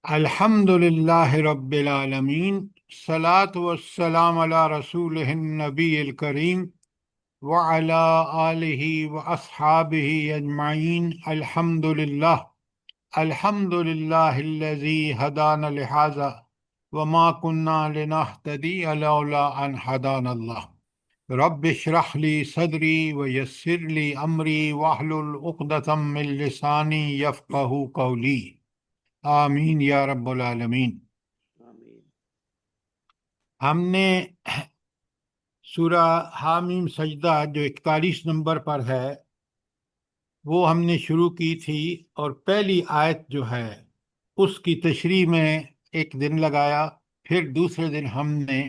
الحمد للہ رب العالمین، صلاۃ والسلام علی رسول النبی الکریم وعلی آلہ واصحابہ اجمعین۔ الحمد للہ الحمد للہ الذی ہدانا لہذا وما کنا لنہتدی لولا ان ہدانا اللہ۔ رب اشرح لی صدری ویسر لی امری واحلل عقدۃ من لسانی یفقہوا قولی، آمین یا رب العالمین۔ آمین۔ ہم نے سورہ حامیم سجدہ جو 41 نمبر پر ہے وہ ہم نے شروع کی تھی، اور پہلی آیت جو ہے اس کی تشریح میں ایک دن لگایا۔ پھر دوسرے دن ہم نے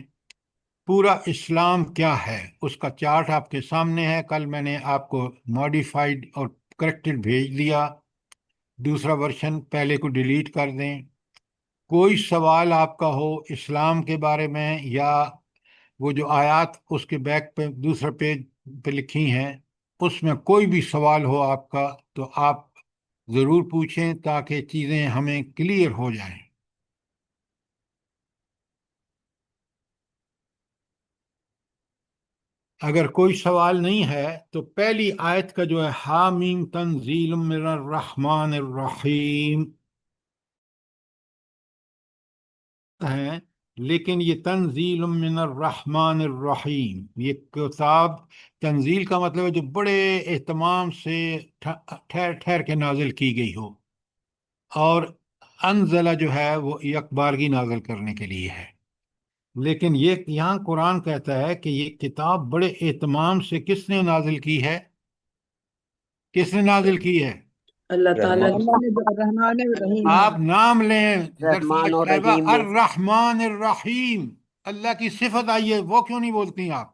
پورا اسلام کیا ہے اس کا چارٹ آپ کے سامنے ہے۔ کل میں نے آپ کو ماڈیفائڈ اور کریکٹڈ بھیج دیا، دوسرا ورژن پہلے کو ڈیلیٹ کر دیں۔ کوئی سوال آپ کا ہو اسلام کے بارے میں، یا وہ جو آیات اس کے بیک پہ دوسرے پیج پہ لکھی ہیں اس میں کوئی بھی سوال ہو آپ کا، تو آپ ضرور پوچھیں تاکہ چیزیں ہمیں کلیئر ہو جائیں۔ اگر کوئی سوال نہیں ہے تو پہلی آیت کا جو ہے حامیم تنزیل من الرحمن الرحیم ہیں، لیکن یہ تنزیل من الرحمن الرحیم، یہ کتاب تنزیل کا مطلب ہے جو بڑے اہتمام سے ٹھہر ٹھہر کے نازل کی گئی ہو، اور انزلہ جو ہے وہ یک بارگی نازل کرنے کے لیے ہے۔ لیکن یہ یہاں قرآن کہتا ہے کہ یہ کتاب بڑے اہتمام سے کس نے نازل کی ہے؟ کس نے نازل کی ہے؟ اللہ تعالیٰ الرحمن الرحیم ہے۔ آپ نام لیں رحمان اور صاحبہ، رحیم نے۔ الرحمن الرحیم، اللہ کی صفت آئی ہے، وہ کیوں نہیں بولتی آپ؟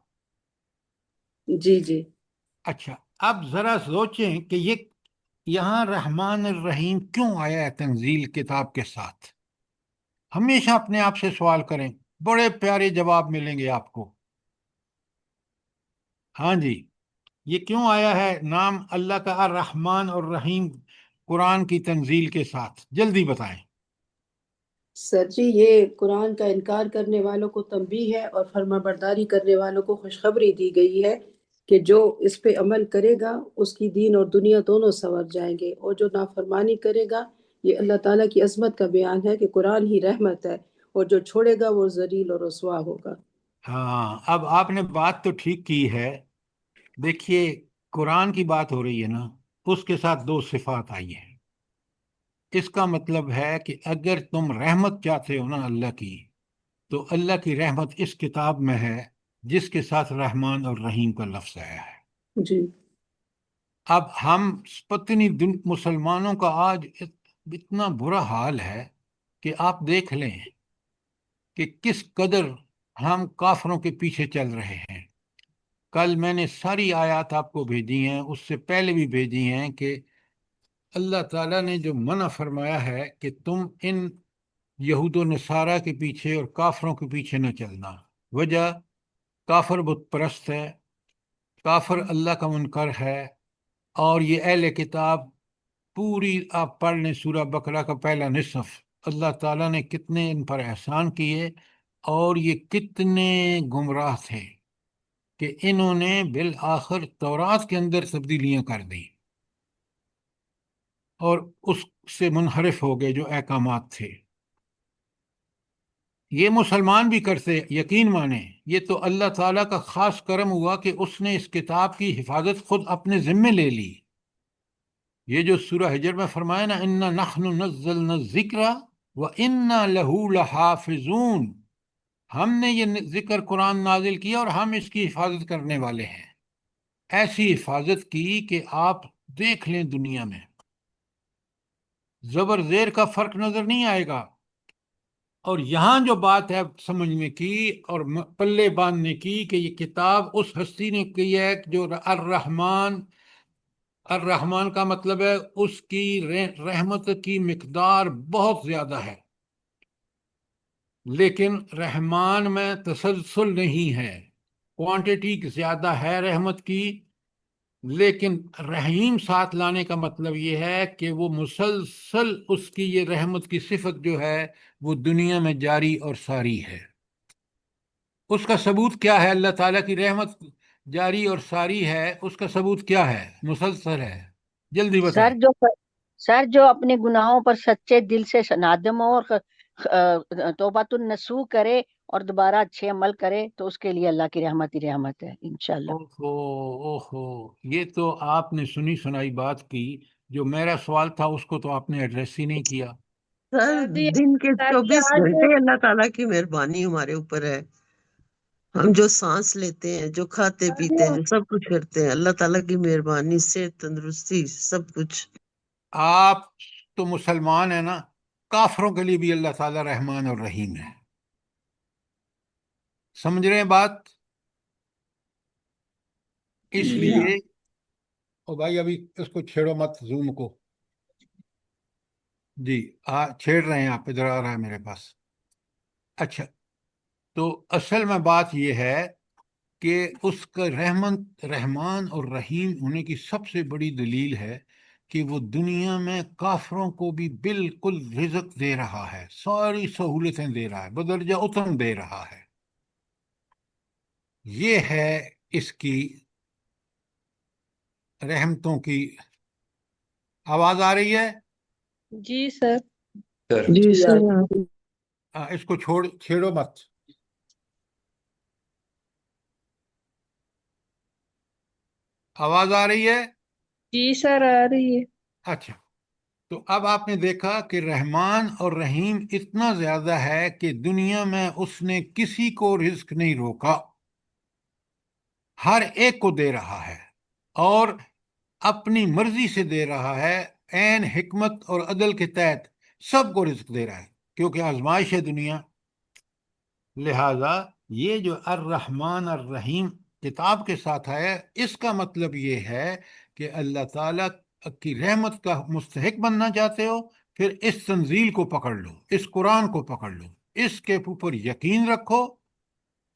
جی جی اچھا، اب ذرا سوچیں کہ یہ یہاں رحمان الرحیم کیوں آیا ہے تنزیل کتاب کے ساتھ؟ ہمیشہ اپنے آپ سے سوال کریں، بڑے پیارے جواب ملیں گے آپ کو۔ ہاں جی، یہ کیوں آیا ہے نام اللہ کا الرحمن اور رحیم قرآن کی تنزیل کے ساتھ؟ جلدی بتائیں۔ سر جی، یہ قرآن کا انکار کرنے والوں کو تنبیہ ہے اور فرما برداری کرنے والوں کو خوشخبری دی گئی ہے کہ جو اس پہ عمل کرے گا اس کی دین اور دنیا دونوں سنور جائیں گے، اور جو نافرمانی کرے گا، یہ اللہ تعالیٰ کی عظمت کا بیان ہے کہ قرآن ہی رحمت ہے، اور جو چھوڑے گا وہ ذلیل اور رسوا ہوگا۔ ہاں، اب آپ نے بات تو ٹھیک کی ہے۔ دیکھیے، قرآن کی بات ہو رہی ہے نا، اس کے ساتھ دو صفات آئی ہیں۔ اس کا مطلب ہے کہ اگر تم رحمت چاہتے ہو نا اللہ کی، تو اللہ کی رحمت اس کتاب میں ہے جس کے ساتھ رحمان اور رحیم کا لفظ آیا ہے۔ جی اب ہم پتنی مسلمانوں کا آج اتنا برا حال ہے کہ آپ دیکھ لیں کہ کس قدر ہم کافروں کے پیچھے چل رہے ہیں۔ کل میں نے ساری آیات آپ کو بھیجی ہیں، اس سے پہلے بھی بھیجی ہیں، کہ اللہ تعالیٰ نے جو منع فرمایا ہے کہ تم ان یہود و نصارہ کے پیچھے اور کافروں کے پیچھے نہ چلنا۔ وجہ، کافر بت پرست ہے، کافر اللہ کا منکر ہے، اور یہ اہل کتاب پوری آپ پڑھ لیں سورہ بقرہ کا پہلا نصف، اللہ تعالیٰ نے کتنے ان پر احسان کیے، اور یہ کتنے گمراہ تھے کہ انہوں نے بالآخر تورات کے اندر تبدیلیاں کر دی اور اس سے منحرف ہو گئے جو احکامات تھے۔ یہ مسلمان بھی کرتے، یقین مانیں، یہ تو اللہ تعالیٰ کا خاص کرم ہوا کہ اس نے اس کتاب کی حفاظت خود اپنے ذمے لے لی۔ یہ جو سورہ حجر میں فرمایا نا، انا نحن نزلنا الذکر وانا لہ لحافظون، ہم نے یہ ذکر قرآن نازل کیا اور ہم اس کی حفاظت کرنے والے ہیں۔ ایسی حفاظت کی کہ آپ دیکھ لیں دنیا میں زبر زیر کا فرق نظر نہیں آئے گا۔ اور یہاں جو بات ہے سمجھنے کی اور پلے باندھنے کی کہ یہ کتاب اس ہستی نے کی ہے جو الرحمن، الرحمن کا مطلب ہے اس کی رحمت کی مقدار بہت زیادہ ہے، لیکن رحمان میں تسلسل نہیں ہے، کوانٹٹی زیادہ ہے رحمت کی، لیکن رحیم ساتھ لانے کا مطلب یہ ہے کہ وہ مسلسل اس کی یہ رحمت کی صفت جو ہے وہ دنیا میں جاری اور ساری ہے۔ اس کا ثبوت کیا ہے؟ اللہ تعالیٰ کی رحمت جاری اور ساری ہے، اس کا ثبوت کیا ہے؟ مسلسل ہے، جلدی سر بتائیں۔ جو سر جو اپنے گناہوں پر سچے دل سے نادم ہو اور توبۃ النصوح کرے اور دوبارہ اچھے عمل کرے تو اس کے لیے اللہ کی رحمت ہی رحمت ہے انشاءاللہ۔ اوہو اوہو، یہ تو آپ نے سنی سنائی بات کی، جو میرا سوال تھا اس کو تو آپ نے ایڈریس ہی نہیں کیا۔ سر دن کے 24 گھنٹے اللہ تعالیٰ کی مہربانی ہمارے اوپر ہے۔ ہم جو سانس لیتے ہیں، جو کھاتے پیتے ہیں، سب کچھ کرتے ہیں، اللہ تعالیٰ کی مہربانی، صحت، تندرستی، سب کچھ۔ آپ تو مسلمان ہیں نا، کافروں کے لیے بھی اللہ تعالیٰ رحمان اور رحیم ہے، سمجھ رہے ہیں بات؟ اس لیے او بھائی ابھی اس کو چھیڑو مت، زوم کو۔ جی چھیڑ رہے ہیں آپ، ادھر آ رہا ہے میرے پاس۔ اچھا، تو اصل میں بات یہ ہے کہ اس کا رحمان اور رحیم ہونے کی سب سے بڑی دلیل ہے کہ وہ دنیا میں کافروں کو بھی بالکل رزق دے رہا ہے، ساری سہولتیں دے رہا ہے، بدرجہ اتم دے رہا ہے۔ یہ ہے اس کی رحمتوں کی۔ آواز آ رہی ہے؟ جی سر۔ جی جی سر۔ اس کو چھیڑو مت۔ آواز آ رہی ہے؟ جی سر آ رہی ہے۔ اچھا، تو اب آپ نے دیکھا کہ رحمان اور رحیم اتنا زیادہ ہے کہ دنیا میں اس نے کسی کو رزق نہیں روکا، ہر ایک کو دے رہا ہے اور اپنی مرضی سے دے رہا ہے، عین حکمت اور عدل کے تحت سب کو رزق دے رہا ہے، کیونکہ آزمائش ہے دنیا۔ لہذا یہ جو الرحمن الرحیم کتاب کے ساتھ ہے، اس کا مطلب یہ ہے کہ اللہ تعالیٰ کی رحمت کا مستحق بننا چاہتے ہو، پھر اس تنزیل کو پکڑ لو، اس قرآن کو پکڑ لو، اس کے اوپر یقین رکھو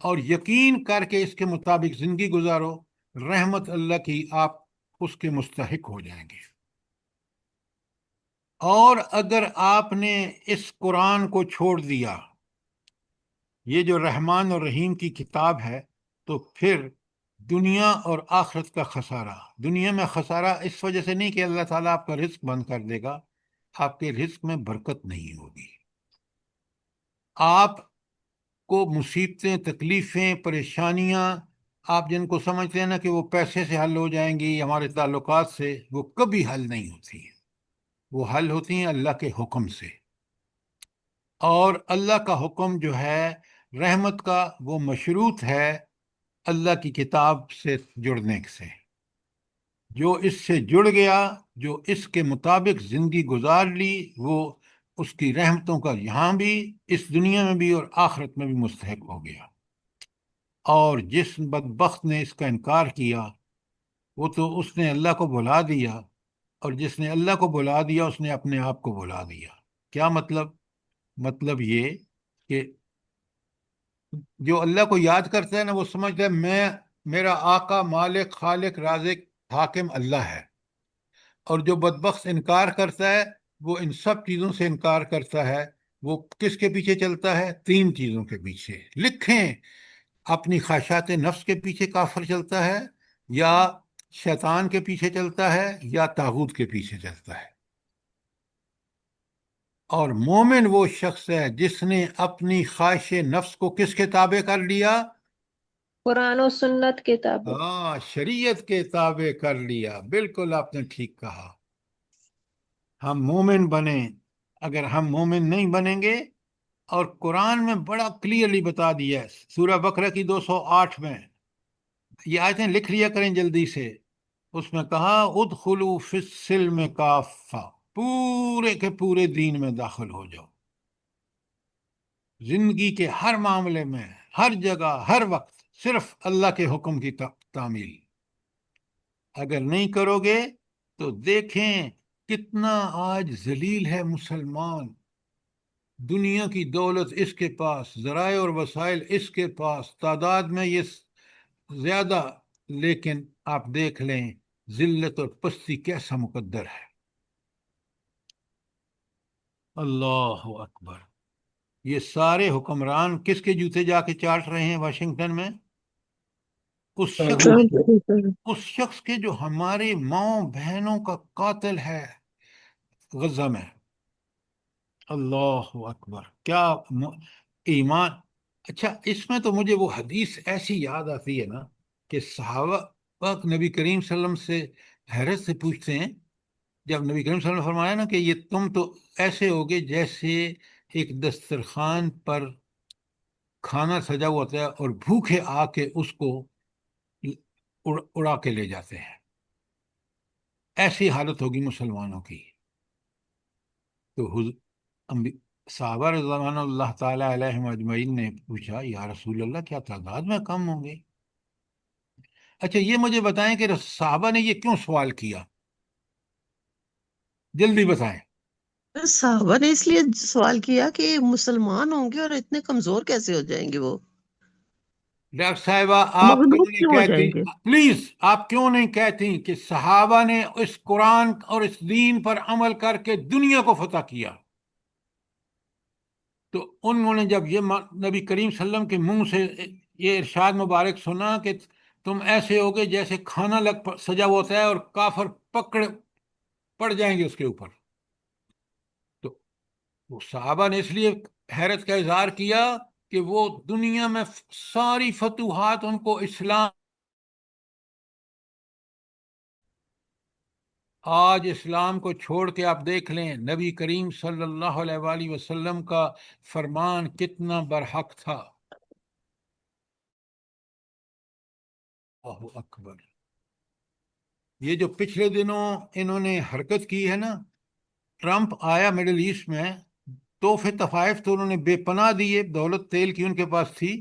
اور یقین کر کے اس کے مطابق زندگی گزارو، رحمت اللہ کی آپ اس کے مستحق ہو جائیں گے۔ اور اگر آپ نے اس قرآن کو چھوڑ دیا، یہ جو رحمان اور رحیم کی کتاب ہے، تو پھر دنیا اور آخرت کا خسارہ۔ دنیا میں خسارہ اس وجہ سے نہیں کہ اللہ تعالیٰ آپ کا رزق بند کر دے گا، آپ کے رزق میں برکت نہیں ہوگی، آپ کو مصیبتیں، تکلیفیں، پریشانیاں، آپ جن کو سمجھتے ہیں نا کہ وہ پیسے سے حل ہو جائیں گی، ہمارے تعلقات سے، وہ کبھی حل نہیں ہوتی ہیں، وہ حل ہوتی ہیں اللہ کے حکم سے۔ اور اللہ کا حکم جو ہے رحمت کا، وہ مشروط ہے اللہ کی کتاب سے جڑنے سے۔ جو اس سے جڑ گیا، جو اس کے مطابق زندگی گزار لی، وہ اس کی رحمتوں کا یہاں بھی، اس دنیا میں بھی اور آخرت میں بھی مستحق ہو گیا۔ اور جس بدبخت نے اس کا انکار کیا، وہ تو اس نے اللہ کو بھلا دیا، اور جس نے اللہ کو بھلا دیا اس نے اپنے آپ کو بھلا دیا۔ کیا مطلب؟ مطلب یہ کہ جو اللہ کو یاد کرتا ہے نا، وہ سمجھتا ہے میرا آقا، مالک، خالق، رازق، حاکم اللہ ہے۔ اور جو بدبخت انکار کرتا ہے، وہ ان سب چیزوں سے انکار کرتا ہے۔ وہ کس کے پیچھے چلتا ہے؟ تین چیزوں کے پیچھے لکھیں، اپنی خواہشات نفس کے پیچھے کافر چلتا ہے، یا شیطان کے پیچھے چلتا ہے، یا طاغوت کے پیچھے چلتا ہے۔ اور مومن وہ شخص ہے جس نے اپنی خواہش نفس کو کس کے تابع کر لیا؟ قرآن و سنت کتاب۔ ہاں، شریعت کے تابع کر لیا۔ بالکل آپ نے ٹھیک کہا۔ ہم مومن بنیں، اگر ہم مومن نہیں بنیں گے، اور قرآن میں بڑا کلیئرلی بتا دیا ہے، سورہ بقرہ کی 208 میں، یہ آیتیں لکھ لیا کریں جلدی سے، اس میں کہا ادخلوا فی السلم کافہ، پورے کے پورے دین میں داخل ہو جاؤ، زندگی کے ہر معاملے میں، ہر جگہ، ہر وقت صرف اللہ کے حکم کی تعمیل۔ اگر نہیں کرو گے تو دیکھیں کتنا آج ذلیل ہے مسلمان، دنیا کی دولت اس کے پاس، ذرائع اور وسائل اس کے پاس، تعداد میں یہ زیادہ، لیکن آپ دیکھ لیں ذلت اور پستی کیسا مقدر ہے۔ اللہ اکبر۔ یہ سارے حکمران کس کے جوتے جا کے چاٹ رہے ہیں واشنگٹن میں؟ اس شخص اس شخص کے جو ہمارے ماؤں بہنوں کا قاتل ہے غزہ میں۔ اللہ اکبر، کیا ایمان۔ اچھا، اس میں تو مجھے وہ حدیث ایسی یاد آتی ہے نا کہ صحابہ پاک نبی کریم صلی اللہ علیہ وسلم سے حیرت سے پوچھتے ہیں، جب نبی کریم صلی اللہ علیہ وسلم نے فرمایا نا کہ یہ تم تو ایسے ہوگے جیسے ایک دسترخوان پر کھانا سجا ہوا ہوتا ہے اور بھوکے آ کے اس کو اڑا کے لے جاتے ہیں، ایسی حالت ہوگی مسلمانوں کی۔ تو صحابہ رضوان اللہ تعالیٰ علیہم اجمعین نے پوچھا، یا رسول اللہ کیا تعداد میں کم ہوں گے؟ اچھا یہ مجھے بتائیں کہ صحابہ نے یہ کیوں سوال کیا؟ جلدی بتائیں۔ صحابہ نے اس لیے سوال کیا کہ مسلمان ہوں گے اور اتنے کمزور کیسے ہو جائیں گے وہ، ڈاکٹر صاحبہ آپ کیوں مغلوب نہیں کیوں ہو کہتی، جائیں گے؟ پلیز آپ کیوں نہیں کہتی کہ صحابہ نے اس قرآن اور اس دین پر عمل کر کے دنیا کو فتح کیا؟ تو انہوں نے جب یہ نبی کریم صلی اللہ علیہ وسلم کے منہ سے یہ ارشاد مبارک سنا کہ تم ایسے ہوگے جیسے کھانا سجا ہوا ہوتا ہے اور کافر پڑ جائیں گے اس کے اوپر، تو وہ صحابہ نے اس لیے حیرت کا اظہار کیا کہ وہ دنیا میں ساری فتوحات ان کو اسلام، آج اسلام کو چھوڑ کے آپ دیکھ لیں نبی کریم صلی اللہ علیہ وآلہ وسلم کا فرمان کتنا برحق تھا۔ اللہ اکبر۔ یہ جو پچھلے دنوں انہوں نے حرکت کی ہے نا، ٹرمپ آیا مڈل ایسٹ میں، تحفے تحائف تو انہوں نے بے پناہ دیے، دولت تیل کی ان کے پاس تھی،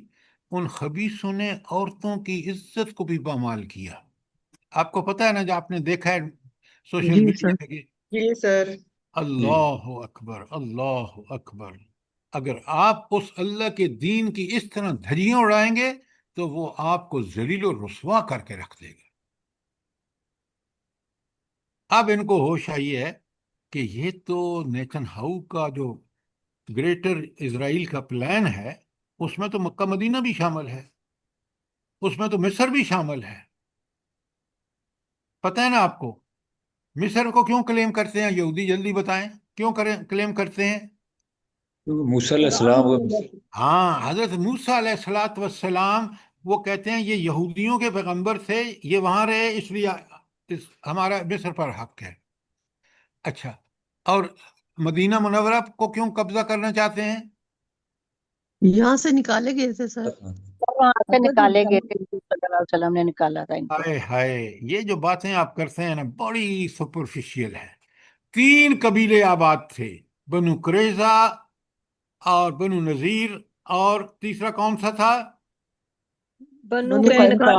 ان خبیثوں نے عورتوں کی عزت کو بھی پامال کیا۔ آپ کو پتہ ہے نا، جو آپ نے دیکھا ہے سوشل جی میڈیا سر، پہ کہ جی سر، اللہ اکبر، اللہ اکبر۔ اگر آپ اس اللہ کے دین کی اس طرح دھجیاں اڑائیں گے تو وہ آپ کو ذلیل و رسوا کر کے رکھ دے گا۔ اب ان کو ہوش آئی ہے کہ یہ تو نیتن ہاؤ کا جو گریٹر اسرائیل کا پلان ہے، اس میں تو مکہ مدینہ بھی شامل ہے، اس میں تو مصر بھی شامل ہے۔ پتہ ہے نا آپ کو مصر کو کیوں کلیم کرتے ہیں یہودی؟ جلدی بتائیں کیوں کلیم کرتے ہیں؟ موسیٰ علیہ السلام ہاں، حضرت موسیٰ علیہ الصلاۃ والسلام وہ کہتے ہیں یہ یہودیوں کے پیغمبر تھے، یہ وہاں رہے اس لیے ہمارا مصر پر حق ہے۔ اچھا، اور مدینہ منورہ کو کیوں قبضہ کرنا چاہتے ہیں؟ یہاں سے نکالے گئے تھے سر، وہاں سے نکالے گئے تھے، صلی اللہ علیہ وسلم نے نکالا تھا ان کو۔ ہائے ہائے، یہ جو باتیں آپ کرتے ہیں نا بڑی سپرفیشیل ہے۔ 3 قبیلے آباد تھے، بنو قریظہ اور بنو نذیر، اور تیسرا کون سا تھا؟ بنو بنو قینقاع۔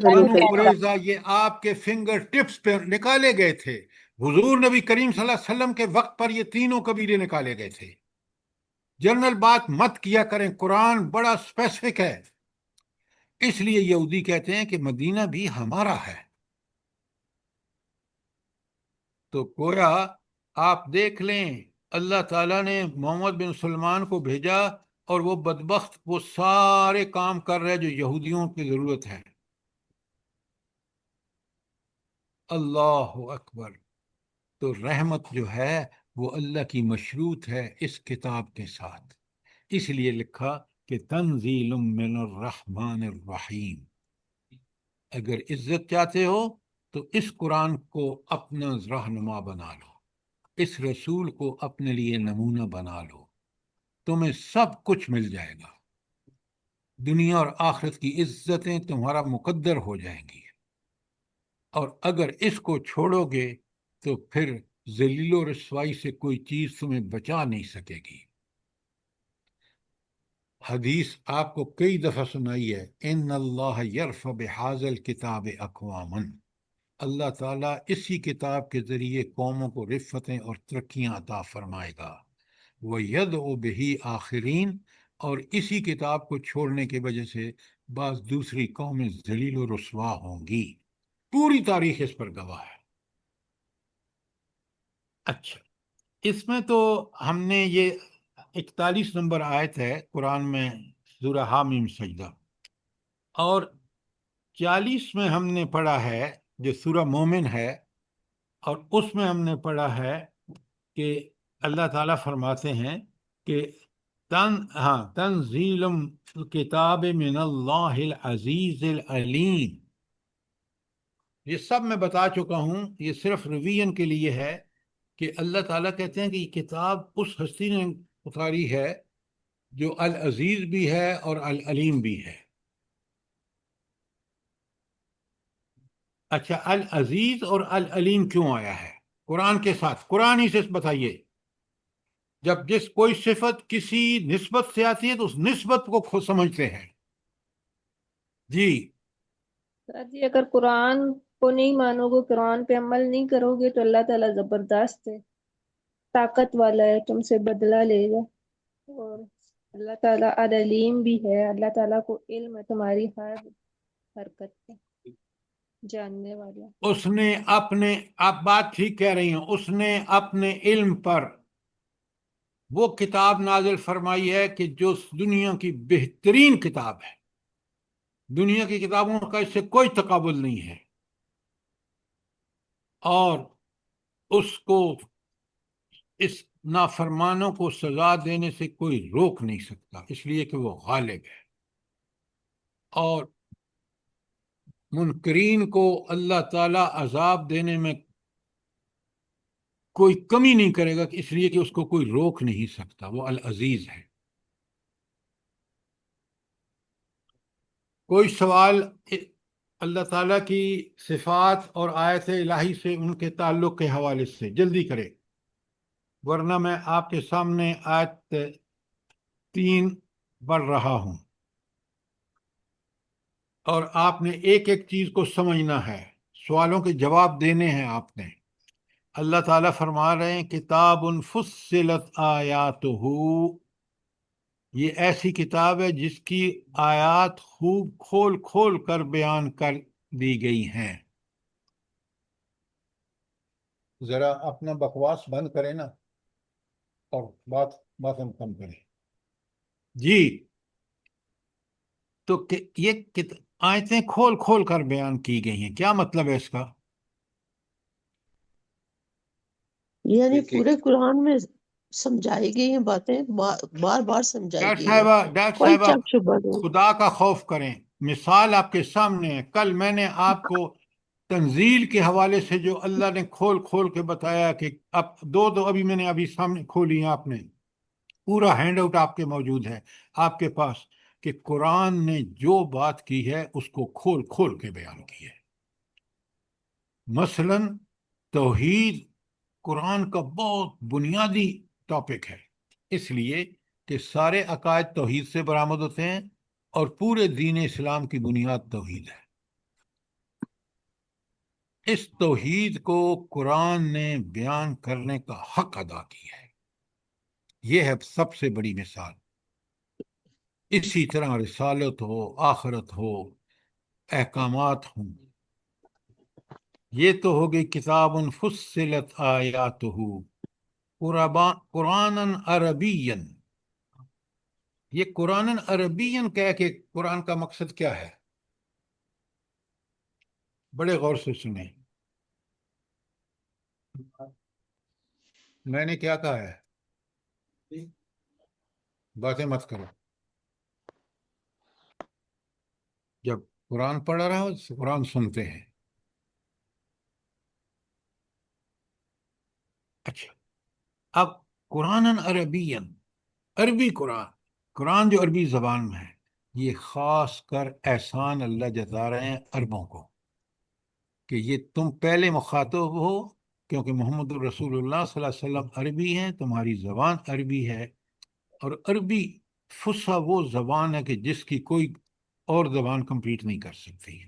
بنو قریظہ۔ یہ آپ کے فنگر ٹپس پہ نکالے گئے تھے، حضور نبی کریم صلی اللہ علیہ وسلم کے وقت پر یہ تینوں قبیلے نکالے گئے تھے۔ جنرل بات مت کیا کریں، قرآن بڑا اسپیسیفک ہے۔ اس لیے یہودی کہتے ہیں کہ مدینہ بھی ہمارا ہے۔ تو گویا آپ دیکھ لیں اللہ تعالیٰ نے محمد بن سلمان کو بھیجا اور وہ بدبخت وہ سارے کام کر رہے جو یہودیوں کی ضرورت ہے۔ اللہ اکبر۔ تو رحمت جو ہے وہ اللہ کی مشروط ہے اس کتاب کے ساتھ، اس لیے لکھا کہ تنزیل من الرحمن الرحیم۔ اگر عزت چاہتے ہو تو اس قرآن کو اپنا رہنما بنا لو، اس رسول کو اپنے لیے نمونہ بنا لو، تمہیں سب کچھ مل جائے گا، دنیا اور آخرت کی عزتیں تمہارا مقدر ہو جائیں گی۔ اور اگر اس کو چھوڑو گے تو پھر ذلیل و رسوائی سے کوئی چیز تمہیں بچا نہیں سکے گی۔ حدیث آپ کو کئی دفعہ سنائی ہے، ان اللہ یرفع بہذا الکتاب اقواما، اللہ تعالیٰ اسی کتاب کے ذریعے قوموں کو رفتیں اور ترقیاں عطا فرمائے گا، وَيَدْعُ بِهِ آخرین، اور اسی کتاب کو چھوڑنے کی وجہ سے بعض دوسری قومیں ذلیل و رسوا ہوں گی۔ پوری تاریخ اس پر گواہ ہے۔ اچھا، اس میں تو ہم نے یہ 41 نمبر آیت ہے قرآن میں، سورہ حامیم سجدہ، اور 40 میں ہم نے پڑھا ہے جو سورہ مومن ہے، اور اس میں ہم نے پڑھا ہے کہ اللہ تعالیٰ فرماتے ہیں کہ تنزیل کتاب من اللہ العزیز العلیم۔ یہ سب میں بتا چکا ہوں، یہ صرف ریویژن کے لیے ہے کہ اللہ تعالیٰ کہتے ہیں کہ یہ کتاب اس ہستی نے اتاری ہے جو العزیز بھی ہے اور العلیم بھی ہے۔ اچھا، العزیز اور العلیم کیوں آیا ہے قرآن کے ساتھ؟ قرآن ہی سے بتائیے، جب جس کوئی صفت کسی نسبت سے آتی ہے تو اس نسبت کو خود سمجھتے ہیں۔ جی سر جی اگر قرآن کو نہیں مانو گے، قرآن پہ عمل نہیں کرو گے تو اللہ تعالیٰ زبردست ہے، طاقت والا ہے، تم سے بدلہ لے گا، اور اللہ تعالیٰ علیم بھی ہے، اللہ تعالیٰ کو علم ہے تمہاری ہر حرکت کا، جاننے والا۔ اس نے اپنے، آپ بات ٹھیک کہہ رہی ہیں، اس نے اپنے علم پر وہ کتاب نازل فرمائی ہے کہ جو دنیا کی بہترین کتاب ہے، دنیا کی کتابوں کا اس سے کوئی تقابل نہیں ہے، اور اس کو، اس نافرمانوں کو سزا دینے سے کوئی روک نہیں سکتا، اس لیے کہ وہ غالب ہے، اور منکرین کو اللہ تعالی عذاب دینے میں کوئی کمی نہیں کرے گا، اس لیے کہ اس کو کوئی روک نہیں سکتا، وہ العزیز ہے۔ کوئی سوال اللہ تعالیٰ کی صفات اور آیت الہی سے ان کے تعلق کے حوالے سے جلدی کرے، ورنہ میں آپ کے سامنے آیت 3 پڑھ رہا ہوں، اور آپ نے ایک ایک چیز کو سمجھنا ہے، سوالوں کے جواب دینے ہیں آپ نے۔ اللہ تعالیٰ فرما رہے ہیں کتاب فصلت آیاتہ، یہ ایسی کتاب ہے جس کی آیات خوب کھول کھول کر بیان کر دی گئی ہیں۔ ذرا اپنا بکواس بند کریں نا، اور بات ہم کم کریں۔ جی، تو یہ آیتیں کھول کھول کر بیان کی گئی ہیں، کیا مطلب ہے اس کا؟ یعنی پورے قرآن میں سمجھائی گئی ہیں باتیں، بار بار سمجھائی گئی ہیں، ڈاکٹر کوئی صاحبہ شک شبہ نہیں۔ خدا کا خوف کریں، مثال آپ کے سامنے ہے۔ کل میں نے آپ کو تنزیل کے حوالے سے جو اللہ نے کھول کھول کے بتایا کہ اب دو ابھی میں نے ابھی سامنے کھولی ہیں، آپ نے پورا ہینڈ آؤٹ آپ کے موجود ہے آپ کے پاس، کہ قرآن نے جو بات کی ہے اس کو کھول کھول کے بیان کی ہے۔ مثلا توحید قرآن کا بہت بنیادی ٹاپک ہے، اس لیے کہ سارے عقائد توحید سے برآمد ہوتے ہیں، اور پورے دین اسلام کی بنیاد توحید ہے۔ اس توحید کو قرآن نے بیان کرنے کا حق ادا کیا ہے، یہ ہے سب سے بڑی مثال۔ اسی طرح رسالت ہو، آخرت ہو، احکامات ہوں، یہ تو ہو گئی کتاب فصلت آیاتہ قرآن عربی۔ یہ قرآن عربی کہہ کے قرآن کا مقصد کیا ہے؟ بڑے غور سے سنیں، میں نے کیا کہا ہے؟ باتیں مت کرو، جب قرآن پڑھ رہا ہو تو قرآن سنتے ہیں۔ اچھا، اب قرآن عربی، عربی قرآن جو عربی زبان میں ہے، یہ خاص کر احسان اللہ جتا رہے ہیں عربوں کو کہ یہ تم پہلے مخاطب ہو، کیونکہ محمد الرسول اللہ صلی اللہ علیہ وسلم عربی ہیں، تمہاری زبان عربی ہے، اور عربی فصحی وہ زبان ہے کہ جس کی کوئی اور زبان کمپیٹ نہیں کر سکتی۔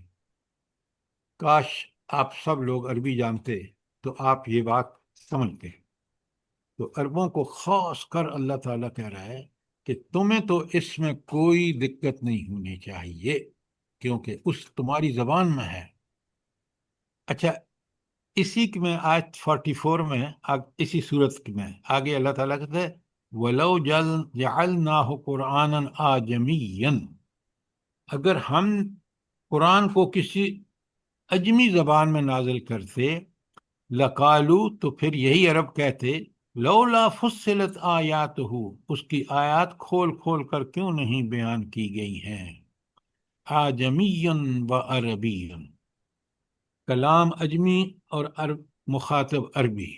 کاش آپ سب لوگ عربی جانتے تو آپ یہ بات سمجھتے۔ تو عربوں کو خاص کر اللہ تعالیٰ کہہ رہا ہے کہ تمہیں تو اس میں کوئی دقت نہیں ہونی چاہیے، کیونکہ اس تمہاری زبان میں ہے، اچھا، اسی میں آیت 44 میں اسی صورت میں آگے اللہ تعالیٰ کہتے ہیں وَلَوْ جَعَلْنَاهُ قُرْآنًا أَعْجَمِيًّا، اگر ہم قرآن کو کسی اجمی زبان میں نازل کرتے، لقالو تو پھر یہی عرب کہتے لولا فصلت آیاتہ، اس کی آیات کھول کھول کر کیوں نہیں بیان کی گئی ہیں، اعجمین و عربین، کلام اجمی اور مخاطب عربی،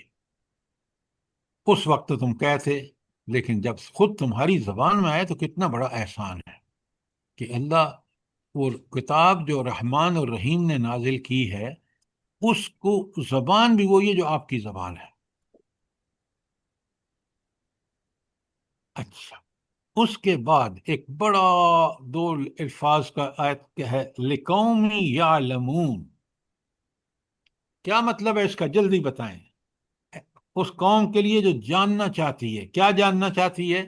اس وقت تم کہتے، لیکن جب خود تمہاری زبان میں آئے تو کتنا بڑا احسان ہے کہ اللہ وہ کتاب جو رحمان اور رحیم نے نازل کی ہے اس کو زبان بھی وہی ہے جو آپ کی زبان ہے۔ اچھا، اس کے بعد ایک بڑا دو الفاظ کا آیت کیا ہے، لِقَوْمٍ يَعْلَمُونَ، کیا مطلب ہے اس کا؟ جلدی بتائیں۔ اس قوم کے لیے جو جاننا چاہتی ہے، کیا جاننا چاہتی ہے؟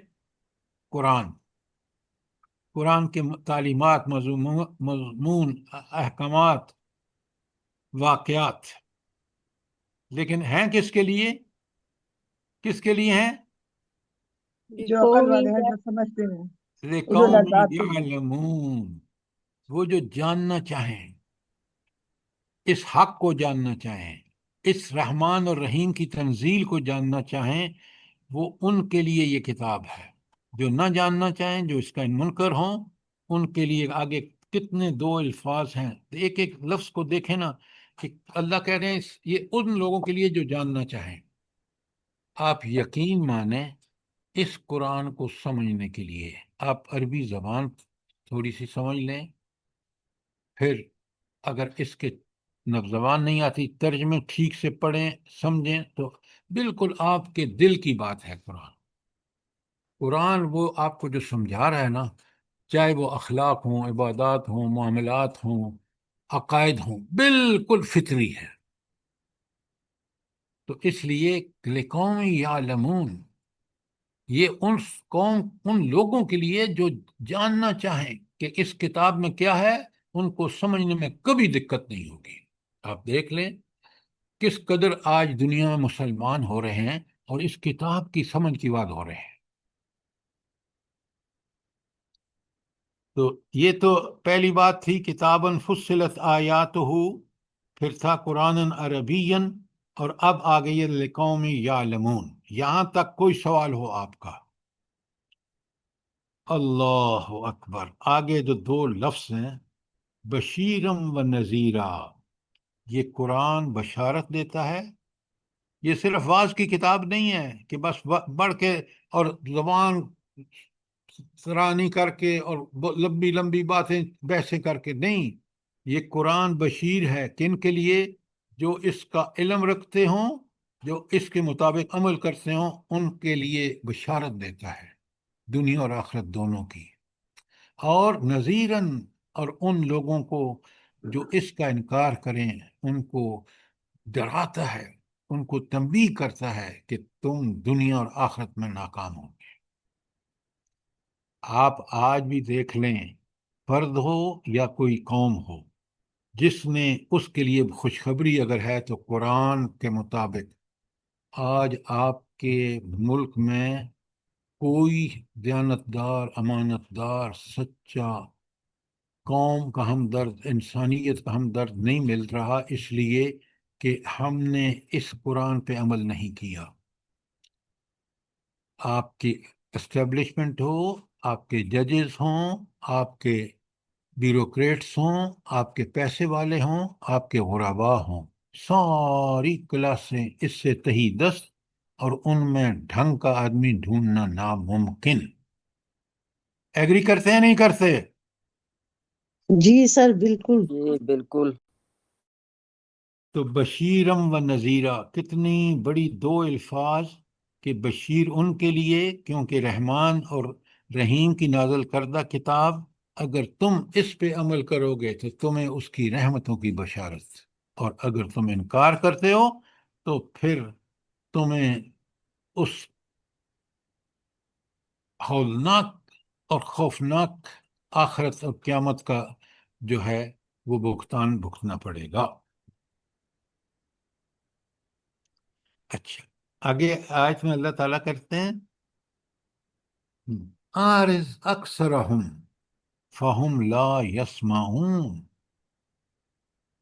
قرآن، قرآن کے تعلیمات، مضمون، احکامات، واقعات، لیکن ہیں کس کے لیے؟ کس کے لیے ہیں؟ جو عقل قومی والے ہیں، جو سمجھتے ہیں، جو لِقَوْمٍ لذات کے ہیں۔ يَعْلَمُونَ، وہ جو جاننا چاہیں، اس حق کو جاننا چاہیں، اس رحمان اور رحیم کی تنزیل کو جاننا چاہیں، وہ ان کے لیے یہ کتاب ہے۔ جو نہ جاننا چاہیں، جو اس کا منکر ہوں، ان کے لیے آگے کتنے دو الفاظ ہیں، ایک ایک لفظ کو دیکھیں نا، کہ اللہ کہہ رہے ہیں یہ ان لوگوں کے لیے جو جاننا چاہیں۔ آپ یقین مانیں اس قرآن کو سمجھنے کے لیے آپ عربی زبان تھوڑی سی سمجھ لیں، پھر اگر اس کے زبان نہیں آتی، ترجمے ٹھیک سے پڑھیں سمجھیں، تو بالکل آپ کے دل کی بات ہے قرآن۔ قرآن وہ آپ کو جو سمجھا رہا ہے نا، چاہے وہ اخلاق ہوں، عبادات ہوں، معاملات ہوں، عقائد ہوں، بالکل فطری ہے۔ تو اس لیے لِقَوْمٍ يَعْلَمُونَ، یہ ان لوگوں کے لیے جو جاننا چاہیں کہ اس کتاب میں کیا ہے، ان کو سمجھنے میں کبھی دقت نہیں ہوگی۔ آپ دیکھ لیں کس قدر آج دنیا میں مسلمان ہو رہے ہیں اور اس کتاب کی سمجھ کی بات ہو رہے ہیں۔ تو یہ تو پہلی بات تھی، کتاباً فصلت آیاتہ، پھر تھا قرآناً عربیاً، اور اب آ گئی ہے لِقَوْمٍ یعلمون۔ یہاں تک کوئی سوال ہو آپ کا؟ اللہ اکبر، آگے جو دو لفظ ہیں، بشیرم و نذیرہ، یہ قرآن بشارت دیتا ہے۔ یہ صرف واز کی کتاب نہیں ہے کہ بس بڑھ کے اور زبان سرانی کر کے اور لمبی لمبی باتیں بحثیں کر کے، نہیں، یہ قرآن بشیر ہے کن کے لیے؟ جو اس کا علم رکھتے ہوں، جو اس کے مطابق عمل کرتے ہوں، ان کے لیے بشارت دیتا ہے، دنیا اور آخرت دونوں کی۔ اور نذیراً، اور ان لوگوں کو جو اس کا انکار کریں ان کو ڈراتا ہے، ان کو تنبیہ کرتا ہے کہ تم دنیا اور آخرت میں ناکام ہو گے۔ آپ آج بھی دیکھ لیں، فرد ہو یا کوئی قوم ہو، جس نے اس کے لیے خوشخبری اگر ہے تو قرآن کے مطابق آج آپ کے ملک میں کوئی دیانتدار، امانت دار، سچا، قوم کا ہمدرد، انسانیت کا ہمدرد نہیں مل رہا، اس لیے کہ ہم نے اس قرآن پہ عمل نہیں کیا۔ آپ کی اسٹیبلشمنٹ ہو، آپ کے ججز ہوں، آپ کے بیوروکریٹس ہوں، آپ کے پیسے والے ہوں، آپ کے غربا ہوں، ساری کلاسیں اس سے تہی دست، اور ان میں ڈھنگ کا آدمی ڈھونڈنا ناممکن۔ ایگری کرتے ہیں نہیں کرتے؟ جی سر، بالکل۔ جی بالکل۔ تو بشیرم و نذیرہ، کتنی بڑی دو الفاظ، کہ بشیر ان کے لیے کیونکہ رحمان اور رحیم کی نازل کردہ کتاب، اگر تم اس پہ عمل کرو گے تو تمہیں اس کی رحمتوں کی بشارت، اور اگر تم انکار کرتے ہو تو پھر تمہیں اس ہولناک اور خوفناک آخرت اور قیامت کا جو ہے وہ بھگتان بھگتنا پڑے گا۔ اچھا، آگے آیت میں اللہ تعالیٰ کرتے ہیں آرز اکثرہم فہم لا یسمعون.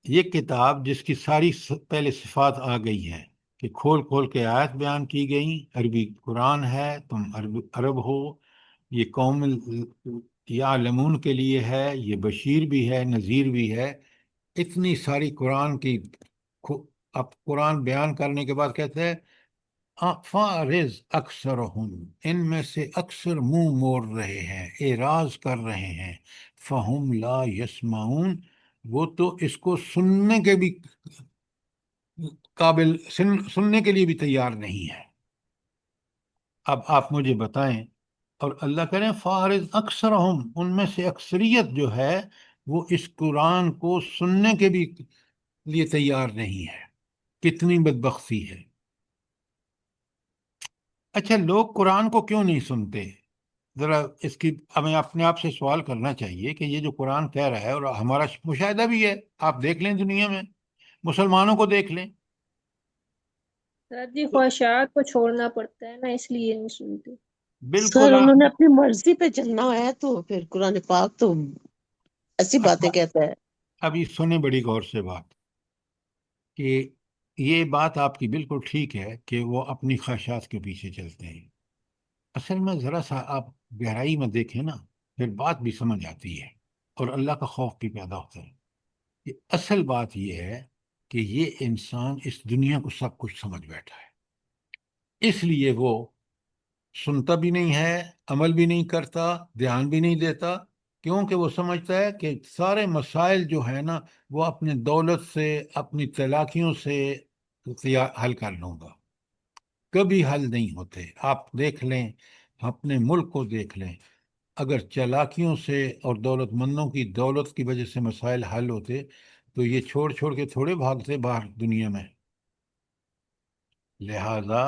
یہ کتاب جس کی ساری پہلے صفات آ گئی ہے کہ کھول کھول کے آیت بیان کی گئی، عربی قرآن ہے، تم عرب ہو، یہ قوم یعلمون کے لیے ہے، یہ بشیر بھی ہے، نذیر بھی ہے. اتنی ساری قرآن کی اب قرآن بیان کرنے کے بعد کہتے ہیں فارز اکثرہم، ان میں سے اکثر منہ موڑ رہے ہیں، اعراض کر رہے ہیں، فہم لا یسمعون، وہ تو اس کو سننے کے بھی قابل، سننے کے لیے بھی تیار نہیں ہے. اب آپ مجھے بتائیں، اور اللہ کریں فارض اکثرہم، ان میں سے اکثریت جو ہے وہ اس قرآن کو سننے کے بھی لیے تیار نہیں ہے. کتنی بدبختی ہے. اچھا، لوگ قرآن کو کیوں نہیں سنتے؟ ذرا اس کی ہمیں اپنے آپ سے سوال کرنا چاہیے کہ یہ جو قرآن کہہ رہا ہے، اور ہمارا مشاہدہ بھی ہے، آپ دیکھ لیں دنیا میں مسلمانوں کو دیکھ لیں. سر جی خواہشات کو چھوڑنا پڑتا ہے نا، اس لیے نہیں سنتے. بالکل سر آپ انہوں نے اپنی مرضی پہ چلنا ہے تو پھر قرآن پاک تو ایسی باتیں اچھا، کہتا ہے. ابھی سنیں بڑی غور سے بات، کہ یہ بات آپ کی بالکل ٹھیک ہے کہ وہ اپنی خواہشات کے پیچھے چلتے ہیں. اصل میں ذرا سا آپ گہرائی میں دیکھیں نا، پھر بات بھی سمجھ آتی ہے اور اللہ کا خوف بھی پیدا ہوتا ہے. کہ اصل بات یہ ہے کہ یہ انسان اس دنیا کو سب کچھ سمجھ بیٹھا ہے، اس لیے وہ سنتا بھی نہیں ہے، عمل بھی نہیں کرتا، دھیان بھی نہیں دیتا، کیونکہ وہ سمجھتا ہے کہ سارے مسائل جو ہیں نا وہ اپنے دولت سے، اپنی چالاکیوں سے حل کر لوں گا. کبھی حل نہیں ہوتے. آپ دیکھ لیں، اپنے ملک کو دیکھ لیں، اگر چالاکیوں سے اور دولت مندوں کی دولت کی وجہ سے مسائل حل ہوتے تو یہ چھوڑ چھوڑ کے تھوڑے بھاگتے باہر دنیا میں. لہذا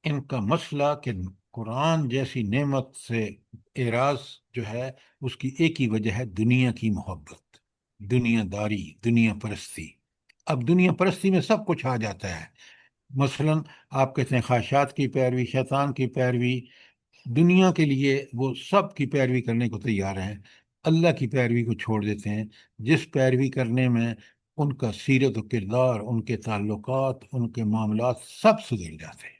ان کا مسئلہ کہ قرآن جیسی نعمت سے اعراض جو ہے، اس کی ایک ہی وجہ ہے دنیا کی محبت، دنیا داری، دنیا پرستی. اب دنیا پرستی میں سب کچھ آ جاتا ہے. مثلا آپ کہتے ہیں خواہشات کی پیروی، شیطان کی پیروی، دنیا کے لیے وہ سب کی پیروی کرنے کو تیار ہیں. اللہ کی پیروی کو چھوڑ دیتے ہیں، جس پیروی کرنے میں ان کا سیرت و کردار، ان کے تعلقات، ان کے معاملات سب سدھر جاتے ہیں.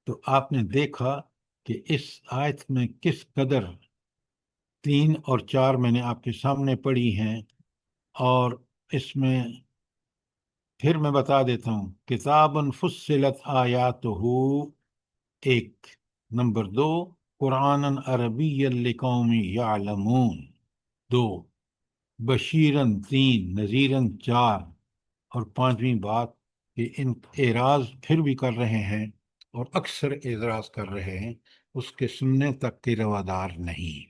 تو آپ نے دیکھا کہ اس آیت میں کس قدر 3 اور 4 میں نے آپ کے سامنے پڑھی ہیں. اور اس میں پھر میں بتا دیتا ہوں، کتاب فصلت آیاتہ، ایک. نمبر 2، قرآن عربی لقوم یعلمون، 2، بشیرن 3، نذیرن 4، اور 5ویں بات کہ ان اعراض پھر بھی کر رہے ہیں، اور اکثر اعراض کر رہے ہیں، اس کے سننے تک کے روادار نہیں.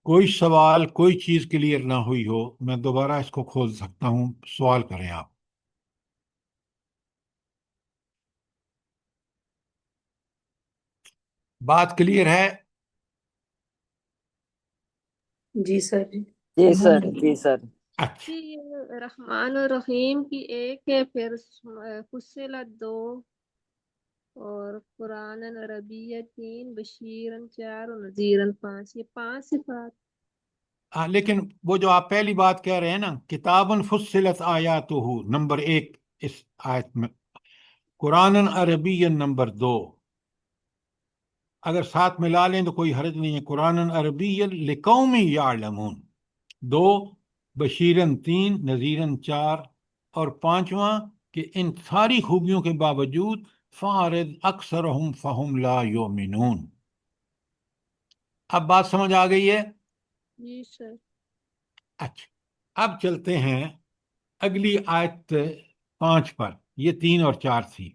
کوئی سوال، کوئی چیز کلیئر نہ ہوئی ہو، میں دوبارہ اس کو کھول سکتا ہوں، سوال کریں آپ. بات کلیئر ہے؟ جی سر جی. جی سر، جی سر. اچھا، جی یہ رحمان الرحیم کی ایک ہے، پھر فصلت 2، اور قرآن عربیہ 3، بشیرن 4 اور نذیرن 5، یہ 5 صفات. لیکن وہ جو آپ پہلی بات کہہ رہے ہیں نا، کتابن فصلت آیاتہ، نمبر 1 اس آیت میں، قرآن عربی نمبر 2، اگر ساتھ ملا لیں تو کوئی حرج نہیں ہے. قرآن عربی لقوم یعلمون 2، بشیرن 3، نذیرن 4، اور 5واں کہ ان ساری خوبیوں کے باوجود فارض اکثرہم فہم لا یؤمنون. اب بات سمجھ آ گئی ہے؟ جی سر. اچھا، اب چلتے ہیں اگلی آیت 5 پر. یہ 3 اور 4 تھی.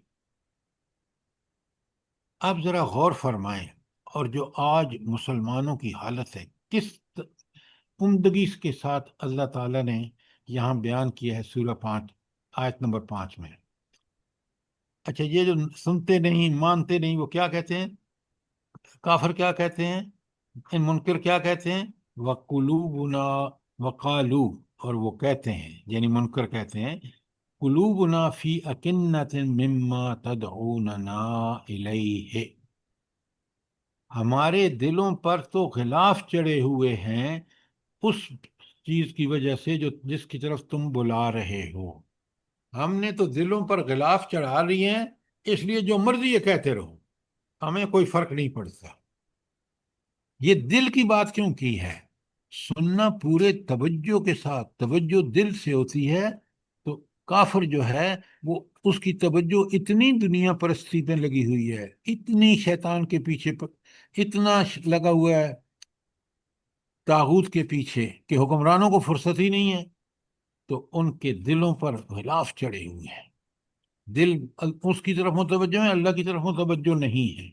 اب ذرا غور فرمائیں، اور جو آج مسلمانوں کی حالت ہے، کس عمدگی کے ساتھ اللہ تعالیٰ نے یہاں بیان کیا ہے سورہ 5 آیت نمبر 5 میں. اچھا، یہ جو سنتے نہیں، مانتے نہیں، وہ کیا کہتے ہیں؟ کافر کیا کہتے ہیں؟ ان منکر کیا کہتے ہیں؟ وَقُلُوبُنَا وَقَالُوا، اور وہ کہتے ہیں، یعنی منکر کہتے ہیں قلوبنا فی اکنۃ مما تدعوننا الیہ، ہمارے دلوں پر تو غلاف چڑھے ہوئے ہیں اس چیز کی وجہ سے جو جس کی طرف تم بلا رہے ہو۔ ہم نے تو دلوں پر غلاف چڑھا لیے ہیں، اس لیے جو مرضی یہ کہتے رہو، ہمیں کوئی فرق نہیں پڑتا۔ یہ دل کی بات کیوں کی ہے؟ سننا پورے توجہ کے ساتھ، توجہ دل سے ہوتی ہے، تو کافر جو ہے وہ اس کی توجہ اتنی دنیا پرستی پہ لگی ہوئی ہے، اتنی شیطان کے پیچھے اتنا لگا ہوا ہے طاغوت کے پیچھے کہ حکمرانوں کو فرصت ہی نہیں ہے، تو ان کے دلوں پر غلاف چڑھے ہوئے ہیں، دل اس کی طرف متوجہ ہے، اللہ کی طرف متوجہ نہیں ہے۔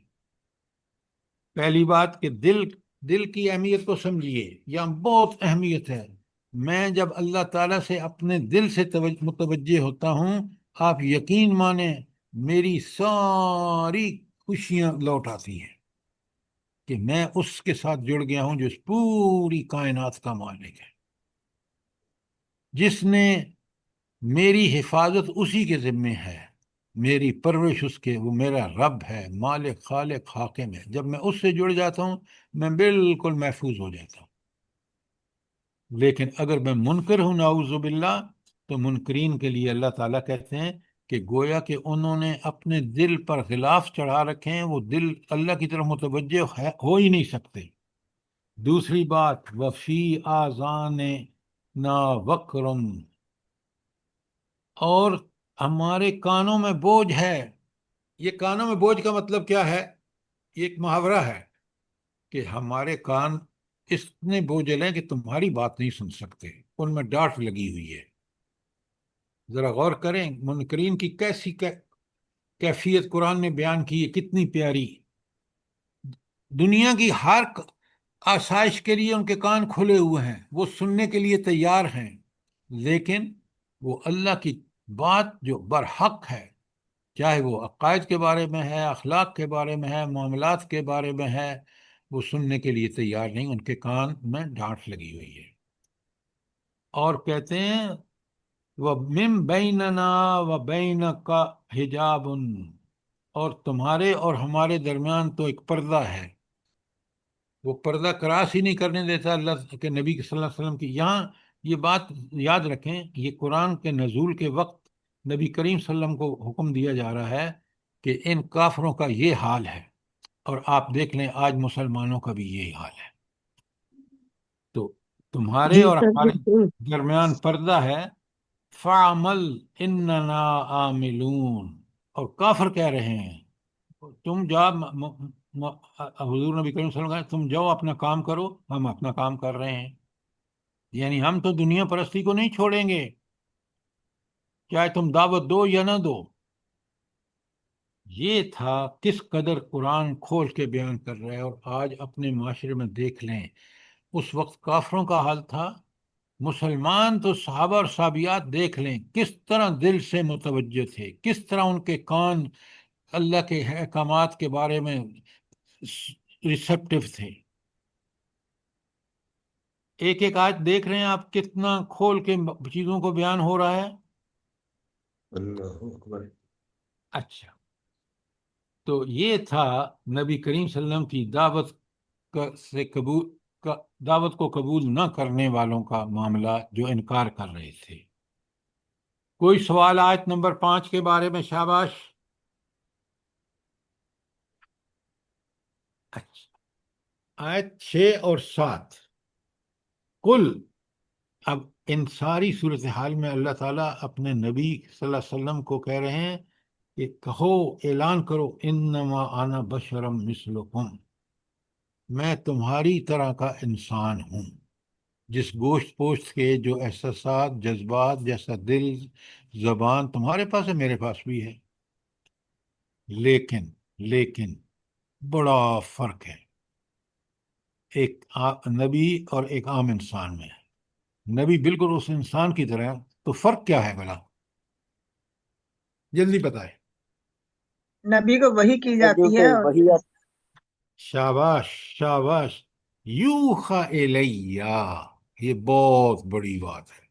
پہلی بات کہ دل کی اہمیت کو سمجھیے، یہاں بہت اہمیت ہے۔ میں جب اللہ تعالیٰ سے اپنے دل سے متوجہ ہوتا ہوں، آپ یقین مانیں میری ساری خوشیاں لوٹ آتی ہیں کہ میں اس کے ساتھ جڑ گیا ہوں جو اس پوری کائنات کا مالک ہے، جس نے میری حفاظت اسی کے ذمے ہے، میری پرورش اس کے، وہ میرا رب ہے، مالک خالق حاکم ہے۔ جب میں اس سے جڑ جاتا ہوں میں بالکل محفوظ ہو جاتا ہوں۔ لیکن اگر میں منکر ہوں نعوذ باللہ، تو منکرین کے لیے اللہ تعالیٰ کہتے ہیں کہ گویا کہ انہوں نے اپنے دل پر غلاف چڑھا رکھے ہیں، وہ دل اللہ کی طرف متوجہ ہو ہی نہیں سکتے۔ دوسری بات، وفی آذان نا وقرن، اور ہمارے کانوں میں بوجھ ہے۔ یہ کانوں میں بوجھ کا مطلب کیا ہے؟ یہ ایک محاورہ ہے کہ ہمارے کان اتنے بوجھل ہیں کہ تمہاری بات نہیں سن سکتے، ان میں ڈاٹ لگی ہوئی ہے۔ ذرا غور کریں منکرین کی کیسی کیفیت قرآن نے بیان کی ہے، کتنی پیاری۔ دنیا کی ہر آسائش کے لیے ان کے کان کھلے ہوئے ہیں، وہ سننے کے لیے تیار ہیں، لیکن وہ اللہ کی بات جو برحق ہے، چاہے وہ عقائد کے بارے میں ہے، اخلاق کے بارے میں ہے، معاملات کے بارے میں ہے، وہ سننے کے لیے تیار نہیں، ان کے کان میں ڈانٹ لگی ہوئی ہے۔ اور کہتے ہیں وَمِن بَيْنَنَا وَبَيْنَكَ حِجَابٌ، اور تمہارے اور ہمارے درمیان تو ایک پردہ ہے، وہ پردہ کراس ہی نہیں کرنے دیتا اللہ کے نبی صلی اللہ علیہ وسلم کی۔ یہاں یہ بات یاد رکھیں، یہ قرآن کے نزول کے وقت نبی کریم صلی اللہ علیہ وسلم کو حکم دیا جا رہا ہے کہ ان کافروں کا یہ حال ہے، اور آپ دیکھ لیں آج مسلمانوں کا بھی یہی حال ہے۔ تو تمہارے جی اور سر ہمارے بالکل۔ درمیان پردہ ہے، فَعْمَلْ إِنَّنَا عَامِلُونَ، اور کافر کہہ رہے ہیں تم جا حضور نبی کریم صلی اللہ علیہ وسلم، تم جاؤ اپنا کام کرو، ہم اپنا کام کر رہے ہیں۔ یعنی ہم تو دنیا پرستی کو نہیں چھوڑیں گے، چاہے تم دعوت دو یا نہ دو۔ یہ تھا کس قدر قرآن کھول کے بیان کر رہا ہے۔ اور آج اپنے معاشرے میں دیکھ لیں، اس وقت کافروں کا حال تھا، مسلمان تو صحابہ اور صحابیات دیکھ لیں کس طرح دل سے متوجہ تھے، کس طرح ان کے کان اللہ کے احکامات کے بارے میں ریسپٹیو تھے۔ ایک ایک آیت دیکھ رہے ہیں آپ، کتنا کھول کے چیزوں کو بیان ہو رہا ہے۔ اللہ اکبر۔ اچھا، تو یہ تھا نبی کریم صلی اللہ علیہ وسلم کی دعوت کو قبول نہ کرنے والوں کا معاملہ، جو انکار کر رہے تھے۔ کوئی سوال آیت نمبر 5 کے بارے میں؟ شاباش۔ اچھا، آیت 6 اور 7، کل، اب ان ساری صورتحال میں اللہ تعالیٰ اپنے نبی صلی اللہ علیہ وسلم کو کہہ رہے ہیں کہ کہو، اعلان کرو، انما انا بشرم مثلکم، میں تمہاری طرح کا انسان ہوں، جس گوشت پوشت کے جو احساسات، جذبات، جیسا دل، زبان تمہارے پاس ہے میرے پاس بھی ہے، لیکن بڑا فرق ہے ایک نبی اور ایک عام انسان میں۔ نبی بالکل اس انسان کی طرح، تو فرق کیا ہے بھلا؟ جلدی بتائے۔ نبی کو وحی کی جو جاتی ہے کہ اور وہی شاباش شاباش، یوحا الیہ، یہ بہت بڑی بات ہے۔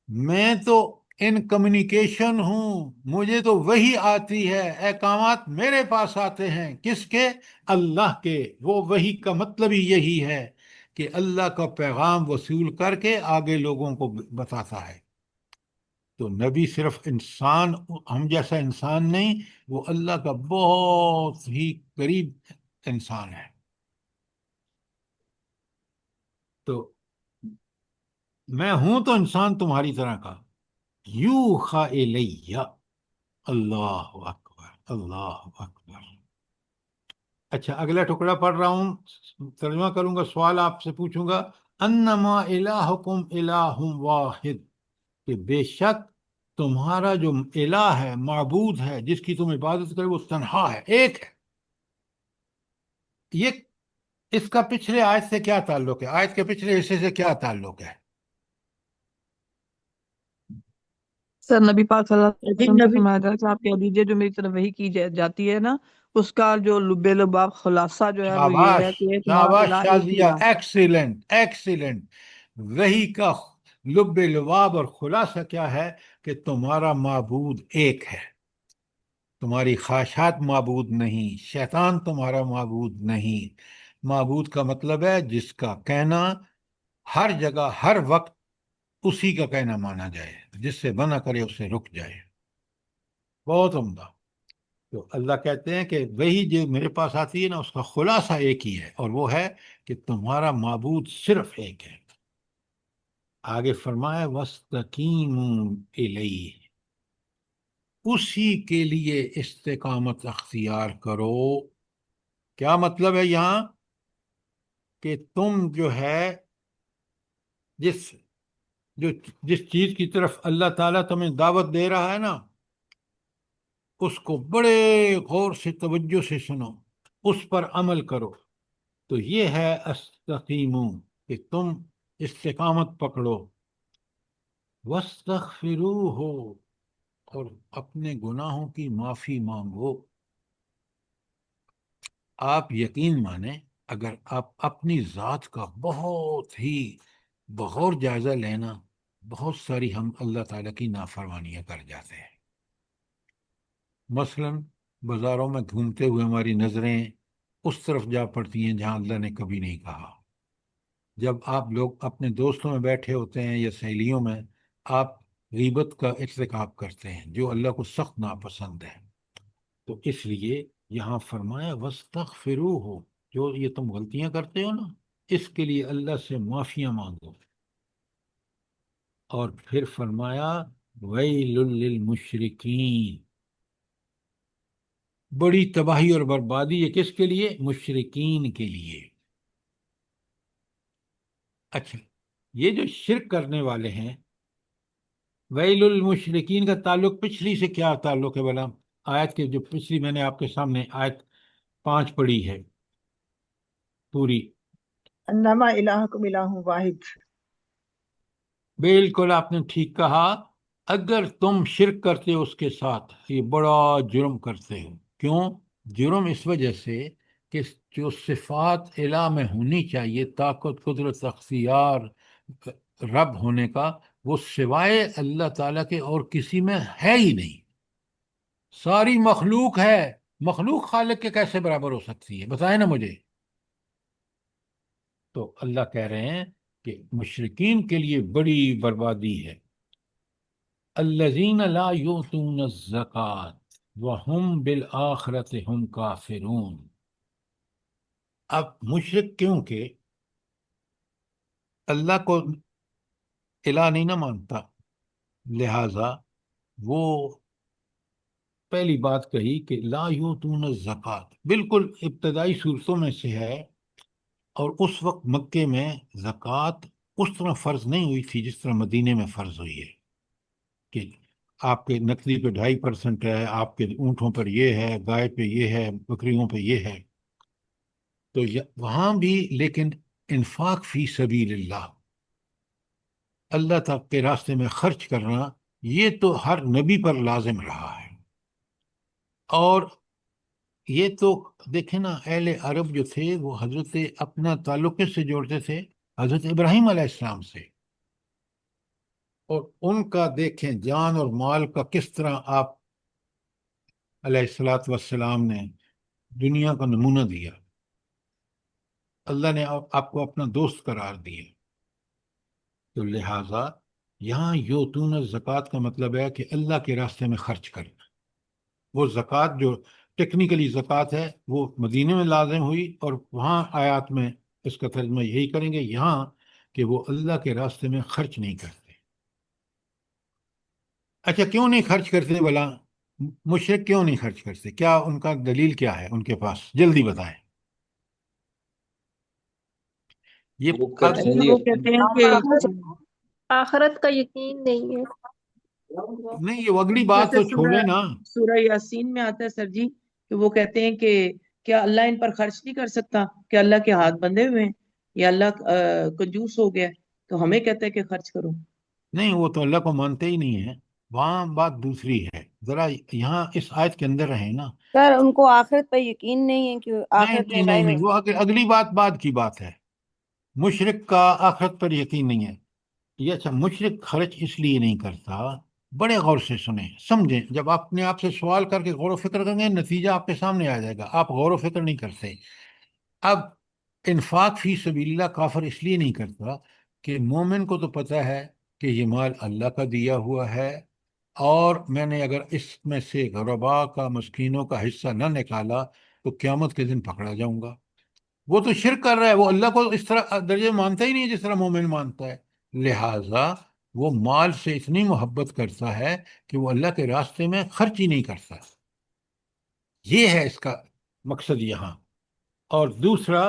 میں تو ان کمیونیکیشن ہوں، مجھے تو وہی آتی ہے، احکامات میرے پاس آتے ہیں، کس کے؟ اللہ کے۔ وہ وہی کا مطلب ہی یہی ہے کہ اللہ کا پیغام وصول کر کے آگے لوگوں کو بتاتا ہے۔ تو نبی صرف انسان، ہم جیسا انسان نہیں، وہ اللہ کا بہت ہی قریب انسان ہے۔ تو میں ہوں تو انسان تمہاری طرح کا، یوحی الیہ، اللہ اکبر، اللہ اکبر۔ اچھا، اگلا ٹکڑا پڑھ رہا ہوں، ترجمہ کروں گا، سوال آپ سے پوچھوں گا۔ انما الہکم الہ واحد، کہ بے شک تمہارا جو الہ ہے، معبود ہے، جس کی تم عبادت کرے، وہ تنہا ہے، ایک ہے۔ یہ اس کا پچھلے آیت سے کیا تعلق ہے؟ آیت کے پچھلے حصے سے کیا تعلق ہے؟ سر نبی پاک صلی اللہ علیہ جی وسلم سے نبی، فرمایا تھا کہ آپ کہہ دیجئے جو میری طرف وحی کی جاتی ہے نا، اس کا جو لب لباب خلاصہ جو ہے وہ یہ شاباش، ہے کہ تمہارا شاباش الہ ایک ہی شازیہ، الہ ہے۔ Excellent excellent. وہی کا لب لباب اور خلاصہ کیا ہے؟ کہ تمہارا معبود ایک ہے، تمہاری خواہشات معبود نہیں، شیطان تمہارا معبود نہیں۔ معبود کا مطلب ہے جس کا کہنا ہر جگہ ہر وقت اسی کا کہنا مانا جائے، جس سے منع کرے اس سے رک جائے۔ بہت عمدہ۔ تو اللہ کہتے ہیں کہ وہی جو میرے پاس آتی ہے نا، اس کا خلاصہ ایک ہی ہے، اور وہ ہے کہ تمہارا معبود صرف ایک ہے۔ آگے فرمایا وَاسْتَقِیمُوا إِلَیْهِ، اسی کے لیے استقامت اختیار کرو۔ کیا مطلب ہے یہاں؟ کہ تم جو ہے جس جس چیز کی طرف اللہ تعالیٰ تمہیں دعوت دے رہا ہے نا، اس کو بڑے غور سے توجہ سے سنو، اس پر عمل کرو۔ تو یہ ہے استقیمو، کہ تم استقامت پکڑو۔ وَاسْتَغْفِرُوهُ، اور اپنے گناہوں کی معافی مانگو۔ آپ یقین مانیں، اگر آپ اپنی ذات کا بہت ہی بغور جائزہ لینا، بہت ساری ہم اللہ تعالیٰ کی نافرمانیاں کر جاتے ہیں۔ مثلا بازاروں میں گھومتے ہوئے ہماری نظریں اس طرف جا پڑتی ہیں جہاں اللہ نے کبھی نہیں کہا۔ جب آپ لوگ اپنے دوستوں میں بیٹھے ہوتے ہیں یا سہیلیوں میں، آپ غیبت کا ارتکاب کرتے ہیں جو اللہ کو سخت ناپسند ہے۔ تو اس لیے یہاں فرمایا وَاسْتَغْفِرُوهُ، جو یہ تم غلطیاں کرتے ہو نا، اس کے لیے اللہ سے معافیاں مانگو۔ اور پھر فرمایا وَيْلٌ لِّلْمُشْرِكِينَ، بڑی تباہی اور بربادی ہے کس کے لیے؟ مشرکین کے لیے۔ اچھا، یہ جو شرک کرنے والے ہیں، ویل المشرکین کا تعلق پچھلی سے کیا تعلق ہے بلا؟ آیت کے جو پچھلی میں نے آپ کے سامنے آیت 5 پڑھی ہے پوری، انما الہکم الہ واحد۔ بالکل آپ نے ٹھیک کہا۔ اگر تم شرک کرتے ہو اس کے ساتھ، یہ بڑا جرم کرتے ہو۔ کیوں جرم؟ اس وجہ سے کہ جو صفات الہ میں ہونی چاہیے، طاقت، قدرت، اختیار، رب ہونے کا، وہ سوائے اللہ تعالیٰ کے اور کسی میں ہے ہی نہیں۔ ساری مخلوق ہے، مخلوق خالق کے کیسے برابر ہو سکتی ہے؟ بتائیں نا مجھے۔ تو اللہ کہہ رہے ہیں کہ مشرکین کے لیے بڑی بربادی ہے۔ الذین لا یؤتون الزکوٰۃ وہم بالآخرۃ ہم کافرون۔ اب مشرک کیونکہ اللہ کو الہ نہیں نہ مانتا، لہذا وہ پہلی بات کہی کہ لا یؤتون الزکوٰۃ، بالکل ابتدائی صورتوں میں سے ہے، اور اس وقت مکے میں زکوٰۃ اس طرح فرض نہیں ہوئی تھی جس طرح مدینے میں فرض ہوئی ہے، کہ آپ کے نقدی پہ 2.5% ہے، آپ کے اونٹوں پر یہ ہے، گائے پہ یہ ہے، بکریوں پہ یہ ہے۔ تو وہاں بھی لیکن انفاق فی سبیل اللہ، اللہ تعالیٰ کے راستے میں خرچ کرنا، یہ تو ہر نبی پر لازم رہا ہے۔ اور یہ تو دیکھیں نا، اہل عرب جو تھے وہ حضرت اپنا تعلق کس سے جوڑتے تھے؟ حضرت ابراہیم علیہ السلام سے۔ اور ان کا دیکھیں جان اور مال کا کس طرح آپ علیہ الصلاۃ والسلام نے دنیا کا نمونہ دیا. اللہ نے آپ کو اپنا دوست قرار دیا. تو لہٰذا یہاں یوتون الزکوٰۃ کا مطلب ہے کہ اللہ کے راستے میں خرچ کرنا. وہ زکوٰۃ جو ٹیکنیکلی زکوٰۃ ہے وہ مدینے میں لازم ہوئی، اور وہاں آیات میں اس کا ترجمہ یہی کریں گے یہاں کہ وہ اللہ کے راستے میں خرچ نہیں کرتے. اچھا کیوں نہیں خرچ کرتے بھلا؟ مشرک کیوں نہیں خرچ کرتے؟ کیا ان کا دلیل کیا ہے ان کے پاس؟ جلدی بتائیں. یہ وہ کہتے ہیں جی وہ کہتے ہیں کہ آخرت کا یقین نہیں ہے. نہیں، یہ اگلی بات جیسے تو چھوڑے نا. سورہ یاسین میں آتا ہے سر جی کہ وہ کہتے ہیں کہ کیا اللہ ان پر خرچ نہیں کر سکتا، کہ اللہ کے ہاتھ بندھے ہوئے ہیں، یا اللہ کنجوس ہو گیا، تو ہمیں کہتا ہے کہ خرچ کرو. نہیں، وہ تو اللہ کو مانتے ہی نہیں ہے. وہاں بات دوسری ہے. ذرا یہاں اس آیت کے اندر رہیں نا. سر ان کو آخرت پہ یقین نہیں ہے کہ نہیں آخرت میں نہیں نہیں لائے نہیں، وہ اگلی بات بعد کی بات ہے. مشرک کا آخرت پر یقین نہیں ہے. یہ اچھا، مشرک خرچ اس لیے نہیں کرتا. بڑے غور سے سنیں، سمجھیں. جب آپ اپنے آپ سے سوال کر کے غور و فکر کریں گے نتیجہ آپ کے سامنے آ جائے گا. آپ غور و فکر نہیں کرتے. اب انفاق فی سبیل اللہ کافر اس لیے نہیں کرتا کہ مومن کو تو پتہ ہے کہ یہ مال اللہ کا دیا ہوا ہے، اور میں نے اگر اس میں سے غربا کا مسکینوں کا حصہ نہ نکالا تو قیامت کے دن پکڑا جاؤں گا. وہ تو شرک کر رہا ہے، وہ اللہ کو اس طرح درجے میں مانتا ہی نہیں جس طرح مومن مانتا ہے. لہٰذا وہ مال سے اتنی محبت کرتا ہے کہ وہ اللہ کے راستے میں خرچ ہی نہیں کرتا. یہ ہے اس کا مقصد یہاں. اور دوسرا،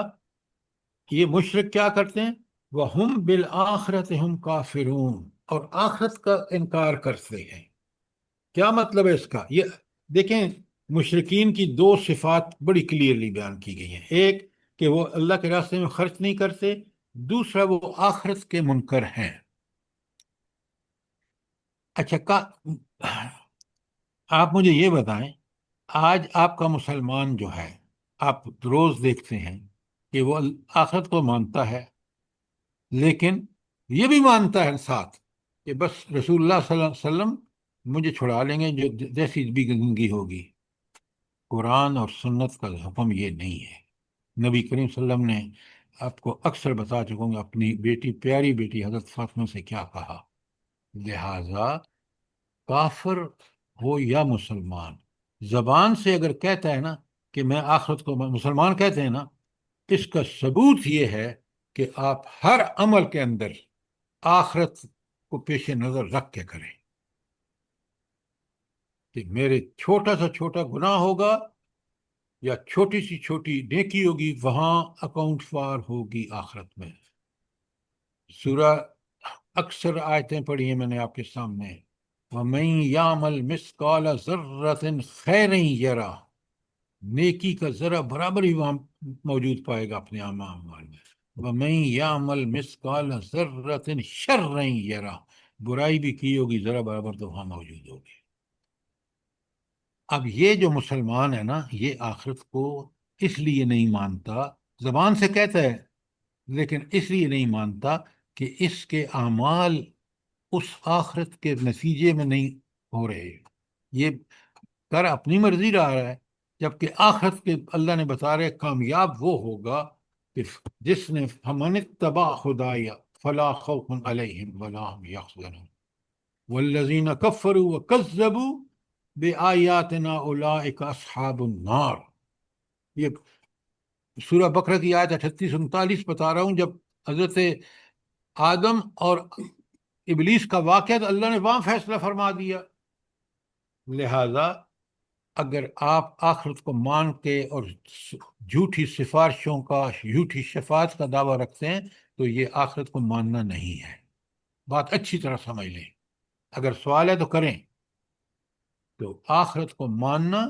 یہ مشرک کیا کرتے ہیں؟ وَهُمْ بِالْآخِرَةِ هُمْ کافرون، اور آخرت کا انکار کرتے ہیں. کیا مطلب ہے اس کا؟ یہ دیکھیں، مشرکین کی دو صفات بڑی کلیئرلی بیان کی گئی ہیں. ایک کہ وہ اللہ کے راستے میں خرچ نہیں کرتے، دوسرا وہ آخرت کے منکر ہیں. اچھا آپ مجھے یہ بتائیں، آج آپ کا مسلمان جو ہے، آپ روز دیکھتے ہیں کہ وہ آخرت کو مانتا ہے، لیکن یہ بھی مانتا ہے ساتھ کہ بس رسول اللہ صلی اللہ علیہ وسلم مجھے چھڑا لیں گے جو جیسی بھی زندگی ہوگی. قرآن اور سنت کا حکم یہ نہیں ہے. نبی کریم صلی اللہ علیہ وسلم نے آپ کو اکثر بتا چکوں گا اپنی بیٹی، پیاری بیٹی حضرت فاطمہ سے کیا کہا. لہٰذا کافر ہو یا مسلمان، زبان سے اگر کہتا ہے نا کہ میں آخرت کو، مسلمان کہتے ہیں نا، اس کا ثبوت یہ ہے کہ آپ ہر عمل کے اندر آخرت کو پیش نظر رکھ کے کریں کہ میرے چھوٹا سا چھوٹا گناہ ہوگا یا چھوٹی سی چھوٹی نیکی ہوگی، وہاں اکاؤنٹ فار ہوگی آخرت میں. سورہ اکثر آیتیں پڑھی ہیں میں نے آپ کے سامنے. وَمَن يَعْمَلْ مِثْقَالَ ذَرَّةٍ خَيْرًا يَرَهُ، نیکی کا ذرا برابر ہی وہاں موجود پائے گا اپنے اعمال میں. وَمَن يَعْمَلْ مِثْقَالَ ذَرَّةٍ شَرًّا يَرَهُ، برائی بھی کی ہوگی ذرا برابر تو وہاں موجود ہوگی. اب یہ جو مسلمان ہے نا، یہ آخرت کو اس لیے نہیں مانتا، زبان سے کہتا ہے لیکن اس لیے نہیں مانتا کہ اس کے اعمال اس آخرت کے نتیجے میں نہیں ہو رہے. یہ کر اپنی مرضی رہا ہے، جبکہ آخرت کے اللہ نے بتا رہے کامیاب وہ ہوگا کہ جس نے فمن اتبع خدایا فلا خوف علیہم ولا هم یحزنون والذین کفروا وکذبوا بآیاتنا اولئک اصحاب النار. یہ سورہ بقرہ کی آیت 38-39 بتا رہا ہوں. جب حضرت آدم اور ابلیس کا واقعہ تو اللہ نے وہاں فیصلہ فرما دیا. لہذا اگر آپ آخرت کو مان کے اور جھوٹی سفارشوں کا، جھوٹی شفاعت کا دعویٰ رکھتے ہیں تو یہ آخرت کو ماننا نہیں ہے. بات اچھی طرح سمجھ لیں. اگر سوال ہے تو کریں. تو آخرت کو ماننا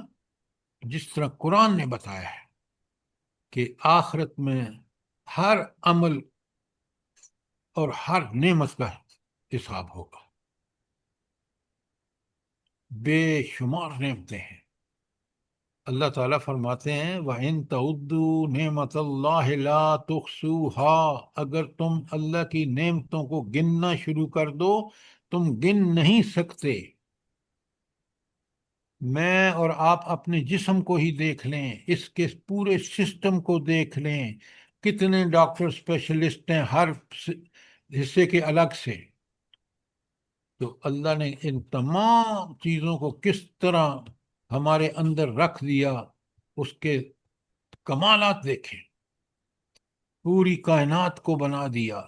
جس طرح قرآن نے بتایا ہے کہ آخرت میں ہر عمل اور ہر نعمت کا حساب ہوگا. بے شمار نعمتیں ہیں. اللہ تعالیٰ فرماتے ہیں وَإِن تَعُدُّوا نِعْمَتَ اللَّهِ لَا تُحْصُوهَا، اگر تم اللہ کی نعمتوں کو گننا شروع کر دو تم گن نہیں سکتے۔ میں اور آپ اپنے جسم کو ہی دیکھ لیں، اس کے پورے سسٹم کو دیکھ لیں، کتنے ڈاکٹر اسپیشلسٹ ہیں ہر حصے کے الگ سے۔ تو اللہ نے ان تمام چیزوں کو کس طرح ہمارے اندر رکھ دیا، اس کے کمالات دیکھیں، پوری کائنات کو بنا دیا،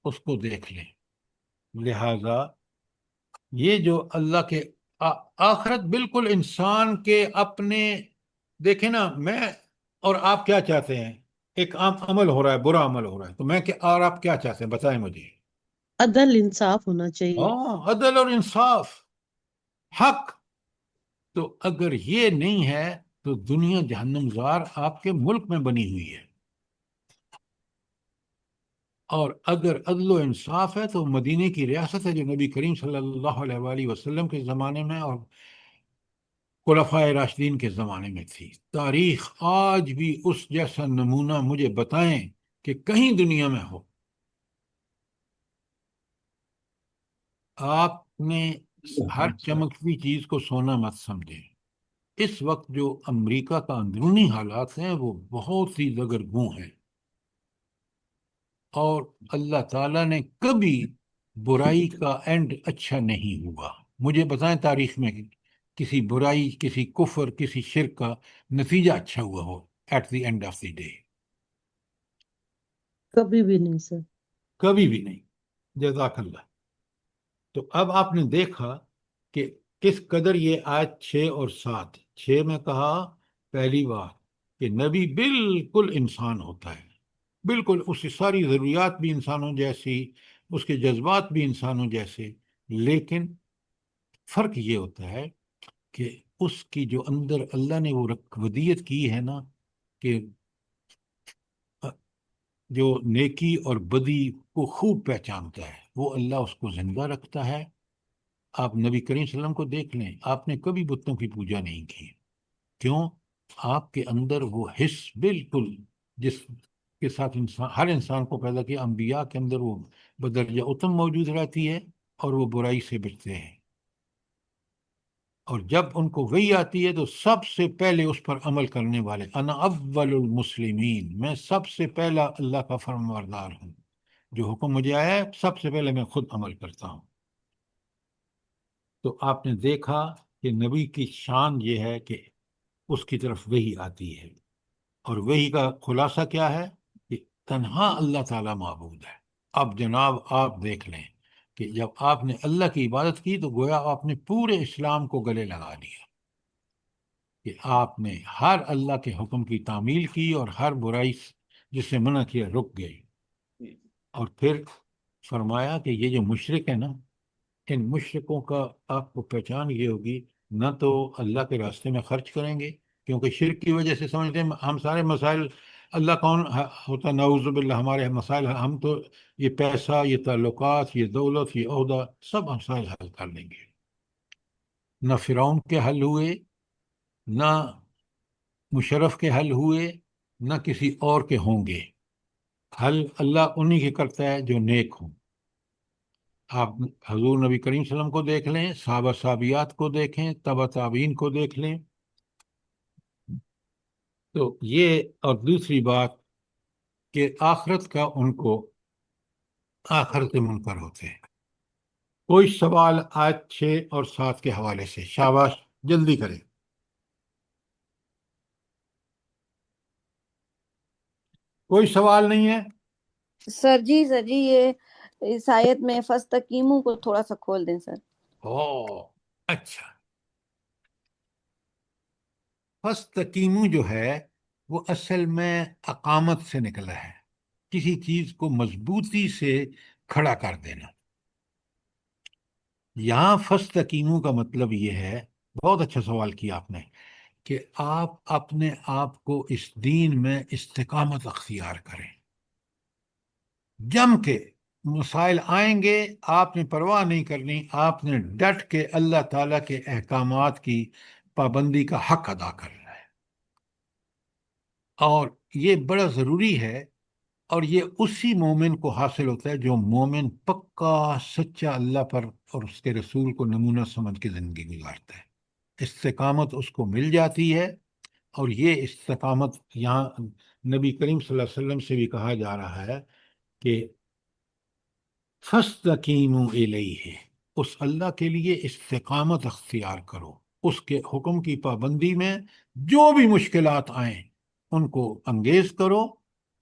اس کو دیکھ لیں۔ لہذا یہ جو اللہ کے آخرت بالکل انسان کے اپنے، دیکھیں نا، میں اور آپ کیا چاہتے ہیں؟ ایک عام عمل ہو رہا ہے، برا عمل ہو رہا ہے، تو میں اور آپ کیا چاہتے ہیں؟ بتائیں مجھے۔ عدل انصاف ہونا چاہیے۔ ہاں، عدل اور انصاف، حق۔ تو اگر یہ نہیں ہے تو دنیا جہنم زار آپ کے ملک میں بنی ہوئی ہے، اور اگر عدل و انصاف ہے تو مدینے کی ریاست ہے جو نبی کریم صلی اللہ علیہ وآلہ وسلم کے زمانے میں اور خلفائے راشدین کے زمانے میں تھی۔ تاریخ آج بھی اس جیسا نمونہ مجھے بتائیں کہ کہیں دنیا میں ہو۔ آپ نے ہر چمکتی چیز کو سونا مت سمجھیں۔ اس وقت جو امریکہ کا اندرونی حالات ہیں وہ بہت ہی دگرگوں ہیں، اور اللہ تعالیٰ نے کبھی برائی کا اینڈ اچھا نہیں ہوا۔ مجھے بتائیں تاریخ میں کسی برائی، کسی کفر، کسی شرک کا نتیجہ اچھا ہوا ہو at the end of the day? کبھی بھی نہیں سر۔ کبھی بھی نہیں۔ جزاک اللہ۔ تو اب آپ نے دیکھا کہ کس قدر یہ آیت 6 اور 7، 6 میں کہا پہلی بار کہ نبی بالکل انسان ہوتا ہے، بالکل اس کی ساری ضروریات بھی انسانوں جیسی، اس کے جذبات بھی انسانوں جیسے، لیکن فرق یہ ہوتا ہے کہ اس کی جو اندر اللہ نے وہ ودیت کی ہے نا، کہ جو نیکی اور بدی کو خوب پہچانتا ہے، وہ اللہ اس کو زندہ رکھتا ہے۔ آپ نبی کریم صلی اللہ علیہ وسلم کو دیکھ لیں، آپ نے کبھی بتوں کی پوجا نہیں کی۔ کیوں؟ آپ کے اندر وہ حس بالکل جس کے ساتھ ہر انسان کو پیدا کیا، انبیاء کے اندر وہ بدرجہ اتم موجود رہتی ہے، اور وہ برائی سے بچتے ہیں، اور جب ان کو وحی آتی ہے تو سب سے پہلے اس پر عمل کرنے والے، انا اول المسلمین، میں سب سے پہلا اللہ کا فرمانبردار ہوں، جو حکم مجھے آیا ہے سب سے پہلے میں خود عمل کرتا ہوں۔ تو آپ نے دیکھا کہ نبی کی شان یہ ہے کہ اس کی طرف وحی آتی ہے، اور وحی کا خلاصہ کیا ہے؟ کہ تنہا اللہ تعالیٰ معبود ہے۔ اب جناب آپ دیکھ لیں کہ جب آپ نے اللہ کی عبادت کی تو گویا آپ نے پورے اسلام کو گلے لگا دیا، کہ آپ نے ہر اللہ کے حکم کی تعمیل کی اور ہر برائی جس سے منع کیا رک گئی۔ اور پھر فرمایا کہ یہ جو مشرک ہے نا، ان مشرکوں کا آپ کو پہچان یہ ہوگی، نہ تو اللہ کے راستے میں خرچ کریں گے، کیونکہ شرک کی وجہ سے سمجھتے ہیں ہم سارے مسائل، اللہ کون ہوتا، نعوذ باللہ، ہمارے مسائل ہم تو یہ پیسہ، یہ تعلقات، یہ دولت، یہ عہدہ، سب مسائل حل کر لیں گے۔ نہ فرعون کے حل ہوئے، نہ مشرف کے حل ہوئے، نہ کسی اور کے ہوں گے۔ حل اللہ انہی کے کرتا ہے جو نیک ہوں۔ آپ حضور نبی کریم صلی اللہ علیہ وسلم کو دیکھ لیں، صحابہ صحابیات کو دیکھیں، تبع تابعین کو دیکھ لیں۔ تو یہ، اور دوسری بات کہ آخرت کا ان کو آخرت سے منکر ہوتے ہیں۔ کوئی سوال آیت 6 اور 7 کے حوالے سے؟ شاباش، جلدی کریں۔ کوئی سوال نہیں ہے؟ سر جی یہ اس آیت میں فستقیمو کو تھوڑا سا کھول دیں سر۔ او اچھا، فاستقیموا جو ہے وہ اصل میں اقامت سے نکلا ہے، کسی چیز کو مضبوطی سے کھڑا کر دینا۔ یہاں فاستقیموا کا مطلب یہ ہے، بہت اچھا سوال کیا آپ نے، کہ آپ اپنے آپ کو اس دین میں استقامت اختیار کریں، جم کے مسائل آئیں گے، آپ نے پرواہ نہیں کرنی، آپ نے ڈٹ کے اللہ تعالیٰ کے احکامات کی پابندی کا حق ادا کرنا ہے۔ اور یہ بڑا ضروری ہے اور یہ اسی مومن کو حاصل ہوتا ہے جو مومن پکا سچا اللہ پر اور اس کے رسول کو نمونہ سمجھ کے زندگی گزارتا ہے، استقامت اس کو مل جاتی ہے۔ اور یہ استقامت یہاں نبی کریم صلی اللہ علیہ وسلم سے بھی کہا جا رہا ہے کہ فَاسْتَقِیمُوا الیہ، اس اللہ کے لیے استقامت اختیار کرو، اس کے حکم کی پابندی میں جو بھی مشکلات آئیں ان کو انگیز کرو،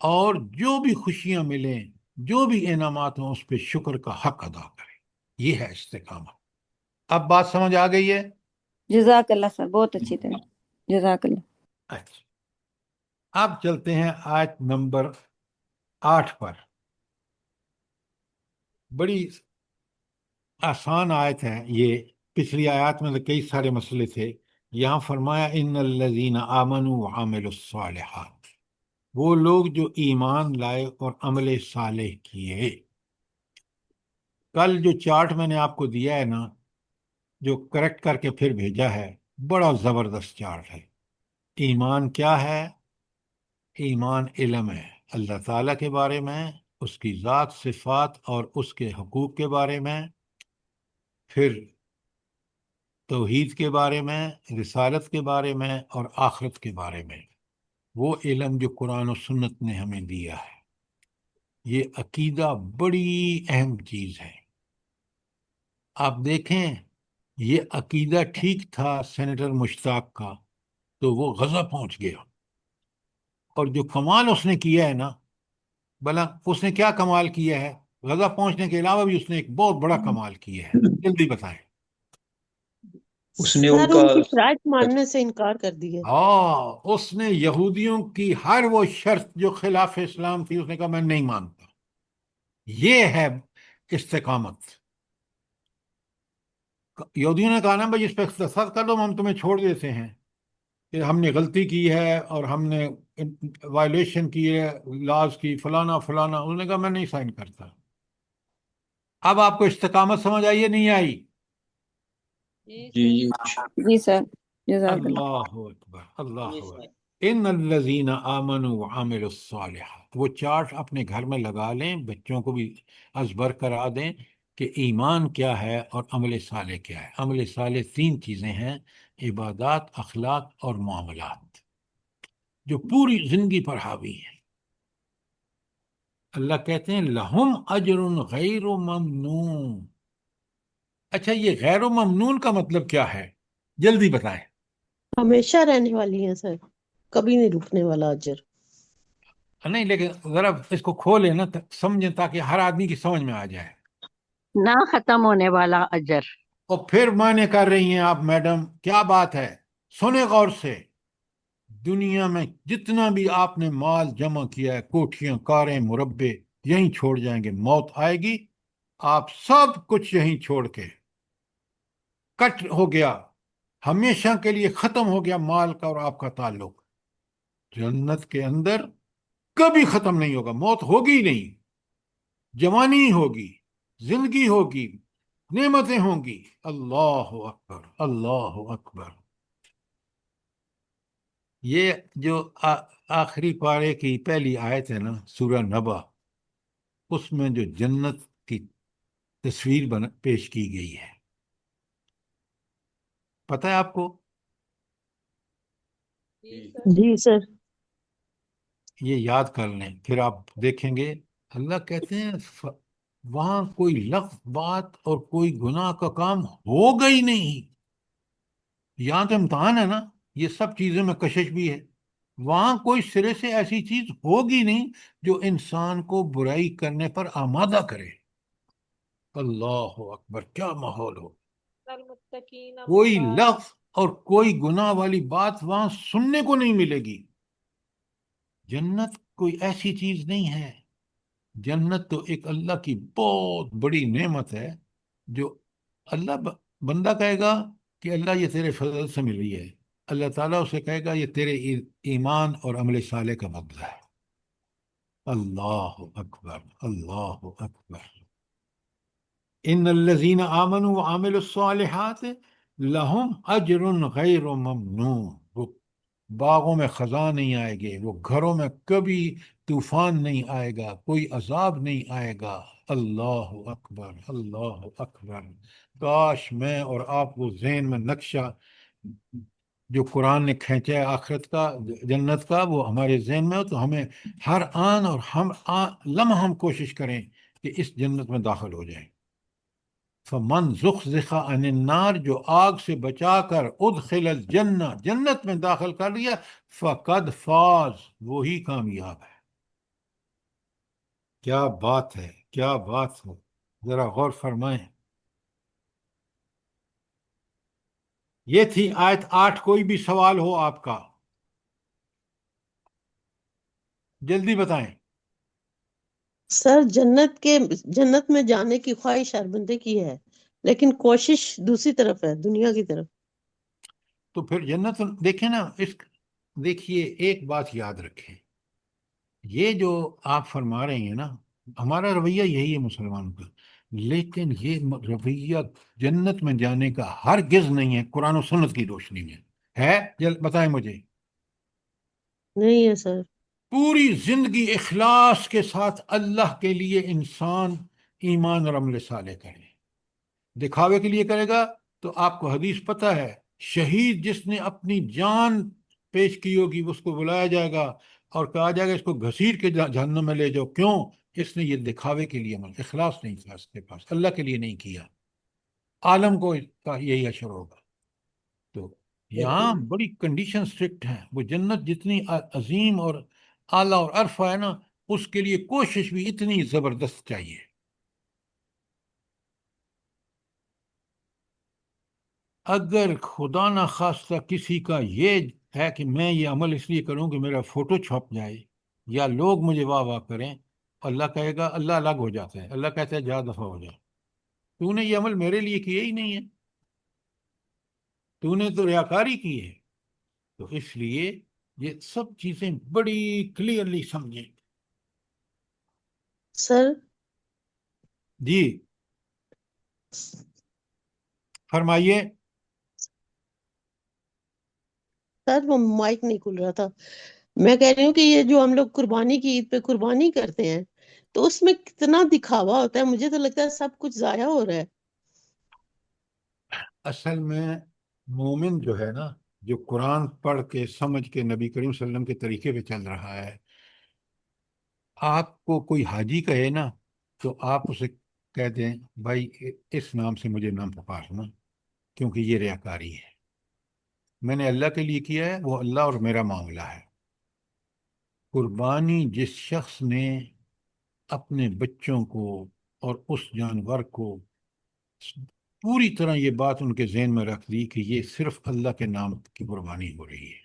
اور جو بھی خوشیاں ملیں، جو بھی انعامات ہوں، اس پہ شکر کا حق ادا کریں۔ یہ ہے استقامت۔ اب بات سمجھ آ گئی ہے؟ جزاک اللہ سر، بہت اچھی طرح، جزاک اللہ۔ اچھا، اب چلتے ہیں آیت نمبر 8 پر۔ بڑی آسان آیت ہے یہ، پچھلی آیات میں تو کئی سارے مسئلے تھے، یہاں فرمایا ان الذین آمنوا وعملوا الصالحات، وہ لوگ جو ایمان لائے اور عمل صالح کیے۔ کل جو چارٹ میں نے آپ کو دیا ہے نا، جو کریکٹ کر کے پھر بھیجا ہے، بڑا زبردست چارٹ ہے۔ ایمان کیا ہے؟ ایمان علم ہے اللہ تعالیٰ کے بارے میں، اس کی ذات صفات اور اس کے حقوق کے بارے میں، پھر توحید کے بارے میں، رسالت کے بارے میں، اور آخرت کے بارے میں، وہ علم جو قرآن و سنت نے ہمیں دیا ہے۔ یہ عقیدہ بڑی اہم چیز ہے۔ آپ دیکھیں، یہ عقیدہ ٹھیک تھا سینیٹر مشتاق کا، تو وہ غزہ پہنچ گیا، اور جو کمال اس نے کیا ہے نا، بلا اس نے کیا کمال کیا ہے؟ غزہ پہنچنے کے علاوہ بھی اس نے ایک بہت بڑا کمال کیا ہے، جلدی بتائیں۔ اس نے ان سر کا ان کی شرائط ماننے سے انکار کر دیا۔ اس نے یہودیوں کی ہر وہ شرط جو خلاف اسلام تھی، اس نے کہا میں نہیں مانتا۔ یہ ہے استقامت۔ یہودیوں نے کہا نا بھائی اس پہ اختصاص کر دو، ہم تمہیں چھوڑ دیتے ہیں کہ ہم نے غلطی کی ہے اور ہم نے وائلیشن کی ہے لاز کی، فلانا فلانا۔ انہوں نے کہا میں نہیں سائن کرتا۔ اب آپ کو استقامت سمجھ آئی ہے نہیں آئی؟ جی جی جی سر، جزاک اللہ۔ اللہ اکبر، اللہ اکبر۔ ان الذین آمنوا وعملوا الصالحات، وہ چارٹ اپنے گھر میں لگا لیں، بچوں کو بھی ازبر کرا دیں کہ ایمان کیا ہے اور عمل صالح کیا ہے۔ عمل صالح 3 چیزیں ہیں، عبادات، اخلاق اور معاملات، جو پوری زندگی پر حاوی ہیں۔ اللہ کہتے ہیں لہم اجر غیر ممنون۔ اچھا، یہ غیر ممنون کا مطلب کیا ہے؟ جلدی بتائیں۔ ہمیشہ رہنے والی ہیں سر، کبھی نہیں رکنے والا اجر۔ نہیں، لیکن ذرا اس کو کھولیں نا، سمجھیں، تاکہ ہر آدمی کی سمجھ میں آ جائے۔ نہ ختم ہونے والا اجر۔ اور پھر معنی کر رہی ہیں آپ میڈم، کیا بات ہے؟ سنیں غور سے، دنیا میں جتنا بھی آپ نے مال جمع کیا ہے، کوٹھیاں، کاریں، مربے، یہیں چھوڑ جائیں گے۔ موت آئے گی، آپ سب کچھ یہیں چھوڑ کے کٹ ہو گیا، ہمیشہ کے لیے ختم ہو گیا مال کا اور آپ کا تعلق۔ جنت کے اندر کبھی ختم نہیں ہوگا، موت ہوگی نہیں، جوانی ہوگی، زندگی ہوگی، نعمتیں ہوں گی۔ اللہ اکبر، اللہ اکبر۔ یہ جو آخری پارے کی پہلی آیت ہے نا، سورہ نبا، اس میں جو جنت کی تصویر پیش کی گئی ہے، پتہ ہے آپ کو؟ جی سر۔ یہ یاد کر لیں، پھر آپ دیکھیں گے اللہ کہتے ہیں وہاں کوئی لفظ بات اور کوئی گناہ کا کام ہوگا ہی نہیں۔ یہاں تو امتحان ہے نا، یہ سب چیزوں میں کشش بھی ہے۔ وہاں کوئی سرے سے ایسی چیز ہوگی نہیں جو انسان کو برائی کرنے پر آمادہ کرے۔ اللہ اکبر، کیا ماحول ہو! المتقین کوئی مفازا۔ لفظ اور کوئی گناہ والی بات وہاں سننے کو نہیں ملے گی۔ جنت کوئی ایسی چیز نہیں ہے، جنت تو ایک اللہ کی بہت بڑی نعمت ہے، جو اللہ بندہ کہے گا کہ اللہ یہ تیرے فضل سے ملی ہے، اللہ تعالیٰ اسے کہے گا یہ تیرے ایمان اور عمل صالح کا بدلہ ہے۔ اللہ اکبر، اللہ اکبر۔ ان الذین آمنوا وعملوا الصالحات لہم اجر غیر ممنون، وہ باغوں میں خزاں نہیں آئے گے، وہ گھروں میں کبھی طوفان نہیں آئے گا، کوئی عذاب نہیں آئے گا۔ اللہ اکبر، اللہ اکبر۔ کاش میں اور آپ وہ ذہن میں نقشہ جو قرآن نے کھینچا ہے آخرت کا، جنت کا، وہ ہمارے ذہن میں ہو تو ہمیں ہر آن اور لمحہ ہم کوشش کریں کہ اس جنت میں داخل ہو جائیں۔ فمن زخزخ عن النار، جو آگ سے بچا کر ادخل الجنہ، جنت میں داخل کر لیا، فقد فاز، وہی کامیاب ہے۔ کیا بات ہے، کیا بات ہے، ذرا غور فرمائیں۔ یہ تھی آیت 8۔ کوئی بھی سوال ہو آپ کا جلدی بتائیں۔ سر جنت میں جانے کی خواہش ہر بندے کی ہے، لیکن کوشش دوسری طرف ہے، دنیا کی طرف۔ تو پھر جنت دیکھیں نا، دیکھیے ایک بات یاد رکھیں، یہ جو آپ فرما رہے ہیں نا، ہمارا رویہ یہی ہے مسلمانوں کا، لیکن یہ رویہ جنت میں جانے کا ہرگز نہیں ہے قرآن و سنت کی روشنی میں ہے۔ بتائیں مجھے۔ نہیں ہے سر۔ پوری زندگی اخلاص کے ساتھ اللہ کے لیے انسان ایمان اور عمل صالح کرے، دکھاوے کے لیے کرے گا تو آپ کو حدیث پتہ ہے، شہید جس نے اپنی جان پیش کی ہوگی اس کو بلایا جائے گا اور کہا جائے گا اس کو گھسیٹ کے جہنم میں لے جاؤ۔ کیوں؟ اس نے یہ دکھاوے کے لیے عمل، اخلاص نہیں تھا اس کے پاس، اللہ کے لیے نہیں کیا۔ عالم کو اس کا یہی اشر ہوگا۔ تو یہاں بڑی کنڈیشن اسٹرکٹ ہیں، وہ جنت جتنی عظیم اور اعلیٰ اور عرفہ ہے نا، اس کے لیے کوشش بھی اتنی زبردست چاہیے۔ اگر خدا نہ خواستہ کسی کا یہ ہے کہ میں یہ عمل اس لیے کروں کہ میرا فوٹو چھپ جائے یا لوگ مجھے واہ واہ کریں، اللہ کہے گا، اللہ الگ ہو جاتا ہے، اللہ کہتا ہے جا دفعہ ہو جا، تو نے یہ عمل میرے لیے کیا ہی نہیں ہے، تو نے تو ریاکاری کی ہے۔ تو اس لیے یہ سب چیزیں بڑی کلیئرلی سمجھیں۔ سر جی فرمائیے۔ سر وہ مائک نہیں کھل رہا تھا۔ میں کہہ رہی ہوں کہ یہ جو ہم لوگ قربانی کی عید پہ قربانی کرتے ہیں تو اس میں کتنا دکھاوا ہوتا ہے، مجھے تو لگتا ہے سب کچھ ضائع ہو رہا ہے۔ اصل میں مومن جو ہے نا، جو قرآن پڑھ کے سمجھ کے نبی کریم صلی اللہ علیہ وسلم کے طریقے پہ چل رہا ہے، آپ کو کوئی حاجی کہے نا تو آپ اسے کہہ دیں بھائی اس نام سے مجھے نام پکارنا، کیونکہ یہ ریاکاری ہے، میں نے اللہ کے لیے کیا ہے، وہ اللہ اور میرا معاملہ ہے۔ قربانی جس شخص نے اپنے بچوں کو اور اس جانور کو پوری طرح یہ بات ان کے ذہن میں رکھ دی کہ یہ صرف اللہ کے نام کی قربانی ہو رہی ہے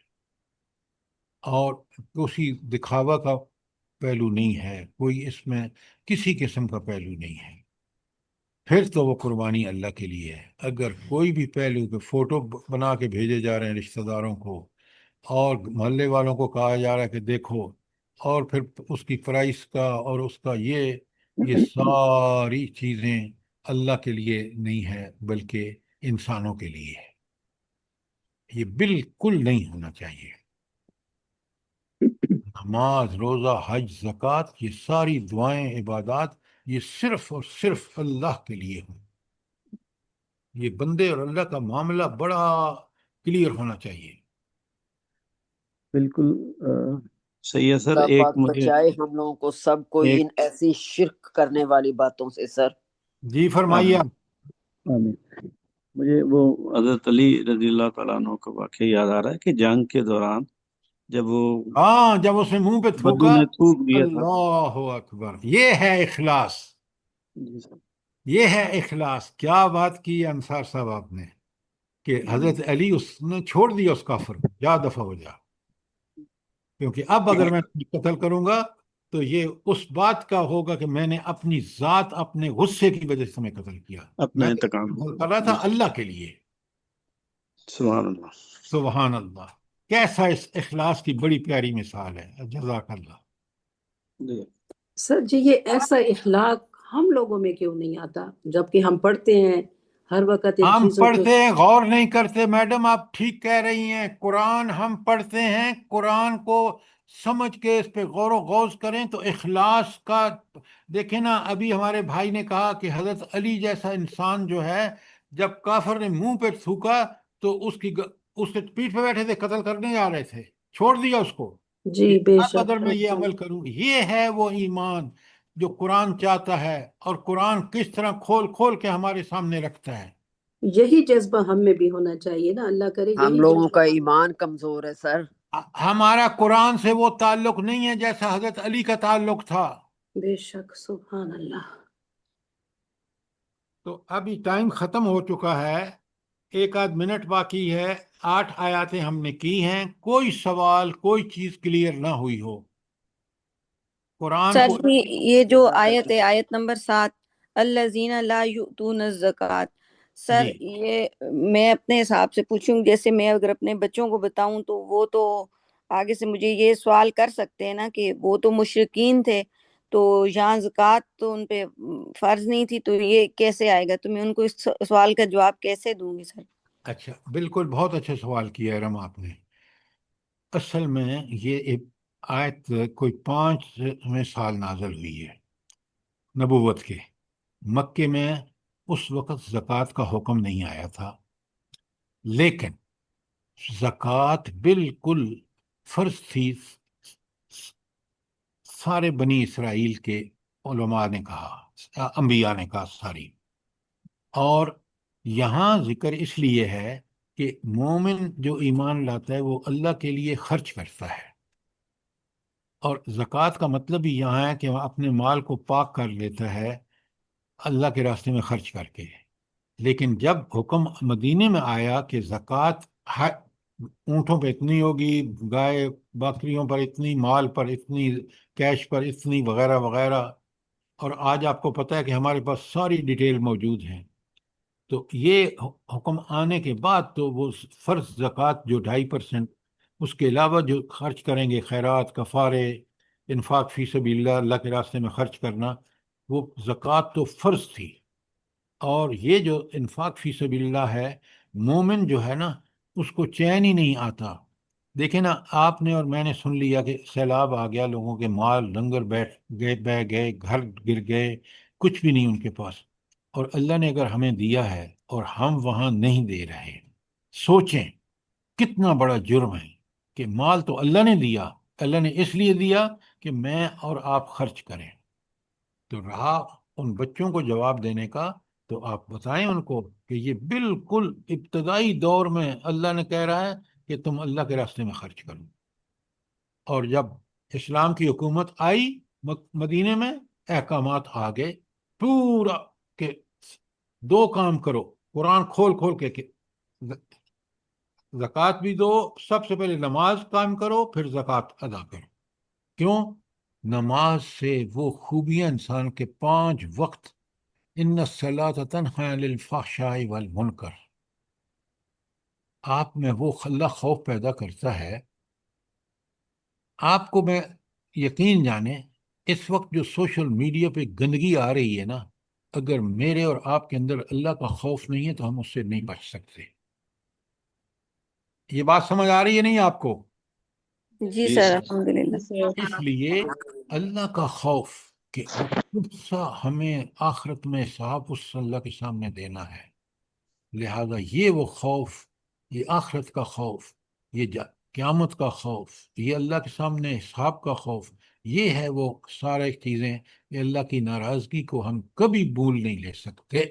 اور کسی دکھاوا کا پہلو نہیں ہے، کوئی اس میں کسی قسم کا پہلو نہیں ہے، پھر تو وہ قربانی اللہ کے لیے ہے۔ اگر کوئی بھی پہلو پہ فوٹو بنا کے بھیجے جا رہے ہیں رشتہ داروں کو اور محلے والوں کو کہا جا رہا ہے کہ دیکھو، اور پھر اس کی پرائس کا اور اس کا یہ ساری چیزیں اللہ کے لیے نہیں ہے بلکہ انسانوں کے لیے ہے، یہ بالکل نہیں ہونا چاہیے۔ نماز، روزہ، حج، زکوٰۃ، یہ ساری دعائیں، عبادات، یہ صرف اور صرف اللہ کے لیے ہوں۔ یہ بندے اور اللہ کا معاملہ بڑا کلیئر ہونا چاہیے۔ بالکل صحیح ہے سر۔ اللہ ایک پاک مجھے بچائے ہم لوگوں کو سب کو ایک ان ایسی شرک کرنے والی باتوں سے سر۔ جی فرمائیے آپ۔ آمین۔ مجھے وہ حضرت علی رضی اللہ تعالیٰ عنہ کا واقعہ یاد آ رہا ہے کہ جنگ کے دوران جب وہ ہاں، جب اس نے منہ پہ بدو تھوکا، نے تھوک دیا تھا۔ اللہ اکبر، یہ ہے اخلاص، جی سر۔ یہ ہے اخلاص۔ کیا بات کی ہے انصار صاحب آپ نے کہ حضرت علی اس نے چھوڑ دیا اس کافر کو، جا دفعہ ہو جا، کیونکہ اب اگر میں قتل کروں گا تو یہ اس بات کا ہوگا کہ میں نے اپنی ذات، اپنے غصے کی وجہ سے میں قتل کیا، اپنا میں انتقام قتل کر رہا تھا اللہ کے لیے۔ سبحان اللہ۔ سبحان اللہ، کیسا اس اخلاص کی بڑی پیاری مثال ہے، جزاک اللہ۔ جی سر جی یہ ایسا اخلاق ہم لوگوں میں کیوں نہیں آتا؟ جبکہ ہم پڑھتے ہیں، ہر وقت ان ہم چیزوں کو پڑھتے ہیں، غور نہیں کرتے. میڈم آپ ٹھیک کہہ رہی ہیں، قرآن ہم پڑھتے ہیں، قرآن کو سمجھ کے اس پہ غور و غوض کریں تو اخلاص کا. دیکھیں نا، ابھی ہمارے بھائی نے کہا کہ حضرت علی جیسا انسان جو ہے، جب کافر نے منہ پہ تھوکا تو اس کے پیٹھ پہ بیٹھے تھے، قتل کرنے جا رہے تھے، چھوڑ دیا اس کو جی کہ بے اب شک. اگر میں یہ عمل کروں. یہ ہے وہ ایمان جو قرآن چاہتا ہے، اور قرآن کس طرح کھول کھول کے ہمارے سامنے رکھتا ہے. یہی جذبہ ہم میں بھی ہونا چاہیے نا، اللہ کرے ہم یہی لوگوں جذبہ کا ہم میں. ایمان کمزور ہے سر. ہمارا قرآن سے وہ تعلق نہیں ہے جیسا حضرت علی کا تعلق تھا. بے شک، سبحان اللہ. تو ابھی ٹائم ختم ہو چکا ہے، 1 آدھ منٹ باقی ہے. 8 آیاتیں ہم نے کی ہیں. کوئی سوال، کوئی چیز کلیئر نہ ہوئی ہو قرآن سر کو. جی یہ جو آیت ہے، آیت نمبر 7، الذین لا یؤتون الزکوٰۃ، سر جی یہ میں اپنے حساب سے پوچھوں، جیسے میں اگر اپنے بچوں کو بتاؤں تو وہ تو آگے سے مجھے یہ سوال کر سکتے ہیں نا کہ وہ تو مشرکین تھے، تو یہاں زکوٰۃ تو ان پہ فرض نہیں تھی، تو یہ کیسے آئے گا؟ تو میں ان کو اس سوال کا جواب کیسے دوں گی سر؟ اچھا، بالکل بہت اچھا سوال کیا ہے رما آپ نے. اصل میں یہ ایک آیت کوئی 5ویں سال نازل ہوئی ہے نبوت کے. مکے میں اس وقت زکوٰۃ کا حکم نہیں آیا تھا، لیکن زکوٰۃ بالکل فرض تھی. سارے بنی اسرائیل کے علماء نے کہا، انبیاء نے کہا ساری. اور یہاں ذکر اس لیے ہے کہ مومن جو ایمان لاتا ہے وہ اللہ کے لیے خرچ کرتا ہے، اور زکوٰۃ کا مطلب ہی یہاں ہے کہ وہ اپنے مال کو پاک کر لیتا ہے اللہ کے راستے میں خرچ کر کے. لیکن جب حکم مدینے میں آیا کہ زکوٰۃ اونٹوں پہ اتنی ہوگی، گائے بکریوں پر اتنی، مال پر اتنی، کیش پر اتنی، وغیرہ وغیرہ، اور آج آپ کو پتہ ہے کہ ہمارے پاس ساری ڈیٹیل موجود ہیں. تو یہ حکم آنے کے بعد تو وہ فرض زکوٰۃ جو 2.5%، اس کے علاوہ جو خرچ کریں گے، خیرات، کفارے، انفاق فی سبیل اللہ، اللہ کے راستے میں خرچ کرنا، وہ زکوٰۃ تو فرض تھی. اور یہ جو انفاق فی سبیل اللہ ہے، مومن جو ہے نا اس کو چین ہی نہیں آتا. دیکھیں نا، آپ نے اور میں نے سن لیا کہ سیلاب آ گیا، لوگوں کے مال ڈنگر بیٹھ گئے، بہ گئے، گھر گر گئے، کچھ بھی نہیں ان کے پاس. اور اللہ نے اگر ہمیں دیا ہے اور ہم وہاں نہیں دے رہے، سوچیں کتنا بڑا جرم ہے کہ مال تو اللہ نے دیا، اللہ نے اس لیے دیا کہ میں اور آپ خرچ کریں. تو رہا ان بچوں کو جواب دینے کا، تو آپ بتائیں ان کو کہ یہ بالکل ابتدائی دور میں اللہ نے کہہ رہا ہے کہ تم اللہ کے راستے میں خرچ کرو. اور جب اسلام کی حکومت آئی مدینے میں، احکامات آ گئے پورا کہ 2 کام کرو، قرآن کھول کھول کے کہ زکوٰۃ بھی دو، سب سے پہلے نماز قائم کرو، پھر زکوٰۃ ادا کرو. کیوں؟ نماز سے وہ خوبیاں انسان کے 5 وقت، ان الصلاۃ تنہی عن الفحشاء والمنکر، آپ میں وہ اللہ خوف پیدا کرتا ہے. آپ کو میں یقین جانیں، اس وقت جو سوشل میڈیا پہ گندگی آ رہی ہے نا، اگر میرے اور آپ کے اندر اللہ کا خوف نہیں ہے تو ہم اس سے نہیں بچ سکتے. یہ بات سمجھ آ رہی ہے نہیں آپ کو؟ جی جی سر، سر. الحمدللہ. اس لیے اللہ کا خوف کہ خود سا ہمیں آخرت میں حساب اس اللہ کے سامنے دینا ہے. لہذا یہ وہ خوف، یہ آخرت کا خوف، یہ قیامت کا خوف، یہ اللہ کے سامنے حساب کا خوف، یہ ہے وہ سارے چیزیں، یہ اللہ کی ناراضگی کو ہم کبھی بھول نہیں لے سکتے.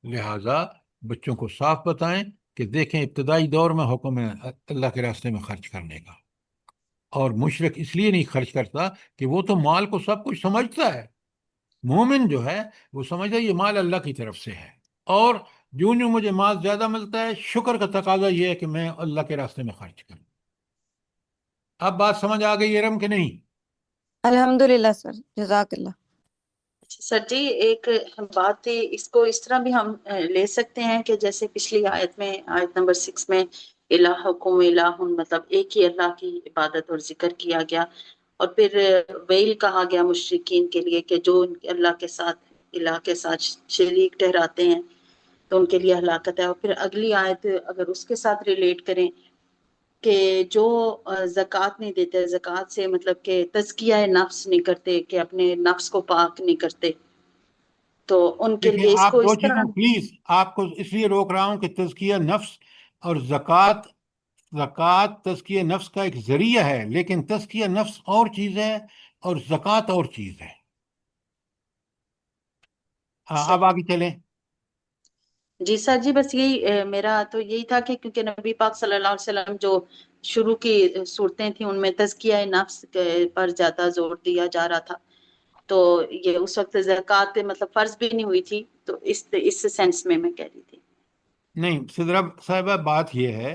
لہذا بچوں کو صاف بتائیں کہ دیکھیں ابتدائی دور میں حکم ہے اللہ کے راستے میں خرچ کرنے کا. اور مشرک اس لیے نہیں خرچ کرتا کہ وہ تو مال کو سب کچھ سمجھتا ہے. مومن جو ہے وہ سمجھتا ہے یہ مال اللہ کی طرف سے ہے، اور جو مجھے مال زیادہ ملتا ہے، شکر کا تقاضا یہ ہے کہ میں اللہ کے راستے میں خرچ کروں. اب بات سمجھ آ گئی رم کہ نہیں؟ الحمدللہ سر، جزاک اللہ. سر جی ایک بات تھی، اس کو اس طرح بھی ہم لے سکتے ہیں کہ جیسے پچھلی آیت میں، آیت نمبر 6 میں الہکم الہ، مطلب ایک ہی اللہ کی عبادت اور ذکر کیا گیا، اور پھر ویل کہا گیا مشرکین کے لیے کہ جو اللہ کے ساتھ، الہ کے ساتھ شریک ٹھہراتے ہیں. تو ان کے لیے ہلاکت ہے۔ اور پھر اگلی آیت اگر اس کے ساتھ ریلیٹ کریں کہ جو زکوٰۃ نہیں دیتے، زکوٰۃ سے مطلب کہ تزکیہ نفس نہیں کرتے، کہ اپنے نفس کو پاک نہیں کرتے، تو ان کے دیکھیں لیے اس آپ کو دو اس طرح چیزوں پلیز آپ کو اس لیے روک رہا ہوں کہ تزکیہ نفس اور زکوٰۃ تزکیہ نفس کا ایک ذریعہ ہے، لیکن تزکیہ نفس اور چیز ہے اور زکوٰۃ اور چیز ہے۔ اب صحیح۔ آگے چلیں۔ جی سر جی، بس یہی میرا تو یہی تھا کہ کیونکہ نبی پاک صلی اللہ علیہ وسلم جو شروع کی صورتیں تھیں ان میں تزکیہ نفس پر زیادہ زور دیا جا رہا تھا، تو یہ اس وقت زکوٰۃ مطلب فرض بھی نہیں ہوئی تھی، تو اس سینس میں کہہ رہی تھی۔ نہیں صدرہ صاحبہ، بات یہ ہے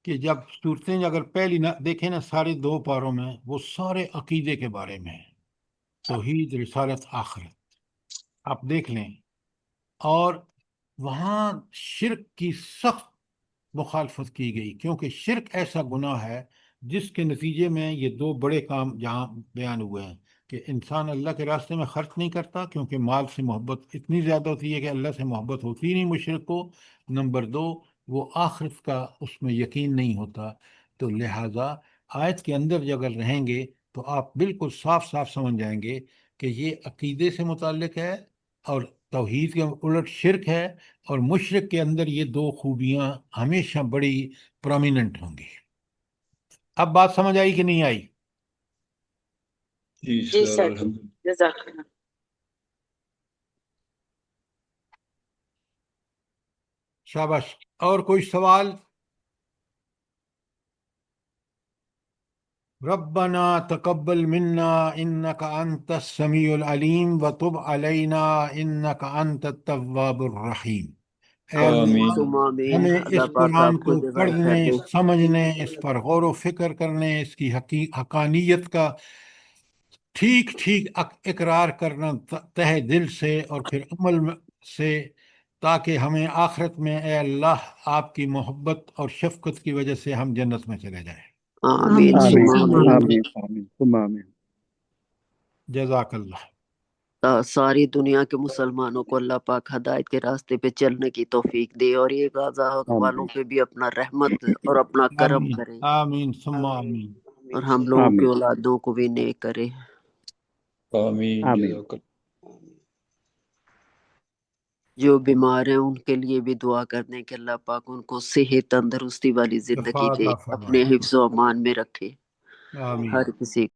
کہ جب صورتیں اگر پہلی نہ دیکھیں نا سارے 2 پاروں میں، وہ سارے عقیدے کے بارے میں ہیں، توحید، رسالت، آخرت، آپ دیکھ لیں، اور وہاں شرک کی سخت مخالفت کی گئی، کیونکہ شرک ایسا گناہ ہے جس کے نتیجے میں یہ 2 بڑے کام جہاں بیان ہوئے ہیں کہ انسان اللہ کے راستے میں خرچ نہیں کرتا کیونکہ مال سے محبت اتنی زیادہ ہوتی ہے کہ اللہ سے محبت ہوتی ہی نہیں مشرک کو۔ نمبر 2، وہ آخرت کا اس میں یقین نہیں ہوتا۔ تو لہٰذا آیت کے اندر جو اگر رہیں گے تو آپ بالکل صاف صاف سمجھ جائیں گے کہ یہ عقیدے سے متعلق ہے اور توحید کے الٹ شرک ہے، اور مشرک کے اندر یہ 2 خوبیاں ہمیشہ بڑی پرومیننٹ ہوں گی۔ اب بات سمجھ آئی کہ نہیں آئی؟ جی سر سر، الحمد جزاک اللہ۔ شاباش۔ اور کوئی سوال؟ ربنا تقبل منا انك انت السميع العليم وتب علينا انك انت التواب الرحیم۔ اے اللہ، آمین آمین ثم آمین۔ ہمیں اللہ اس پاک قرآن آپ کو کو ڈیوائڈ کر پڑھنے، دے۔ سمجھنے، اس پر غور و فکر کرنے، اس کی حقانیت کا ٹھیک ٹھیک اقرار کرنا تہ دل سے اور پھر عمل سے، تاکہ ہمیں آخرت میں اے اللہ آپ کی محبت اور شفقت کی وجہ سے ہم جنت میں چلے جائیں۔ آمین ثم آمین آمین۔ آمین آمین ثم آمین۔ جزاک اللہ۔ ساری دنیا کے مسلمانوں کو اللہ پاک ہدایت کے راستے پہ چلنے کی توفیق دے، اور یہ غزہ والوں آمین پہ بھی اپنا رحمت اور اپنا کرم آمین کرے، آمین ثم آمین۔ اور ہم لوگوں کی آمین اولادوں کو بھی نیک کرے۔ آمین آمین۔ جزاک اللہ۔ جو بیمار ہیں ان کے لیے بھی دعا کر دیں کہ اللہ پاک ان کو صحت تندرستی والی زندگی شفا دے، عطا اپنے فرمائے۔ حفظ و امان میں رکھے آمین۔ ہر کسی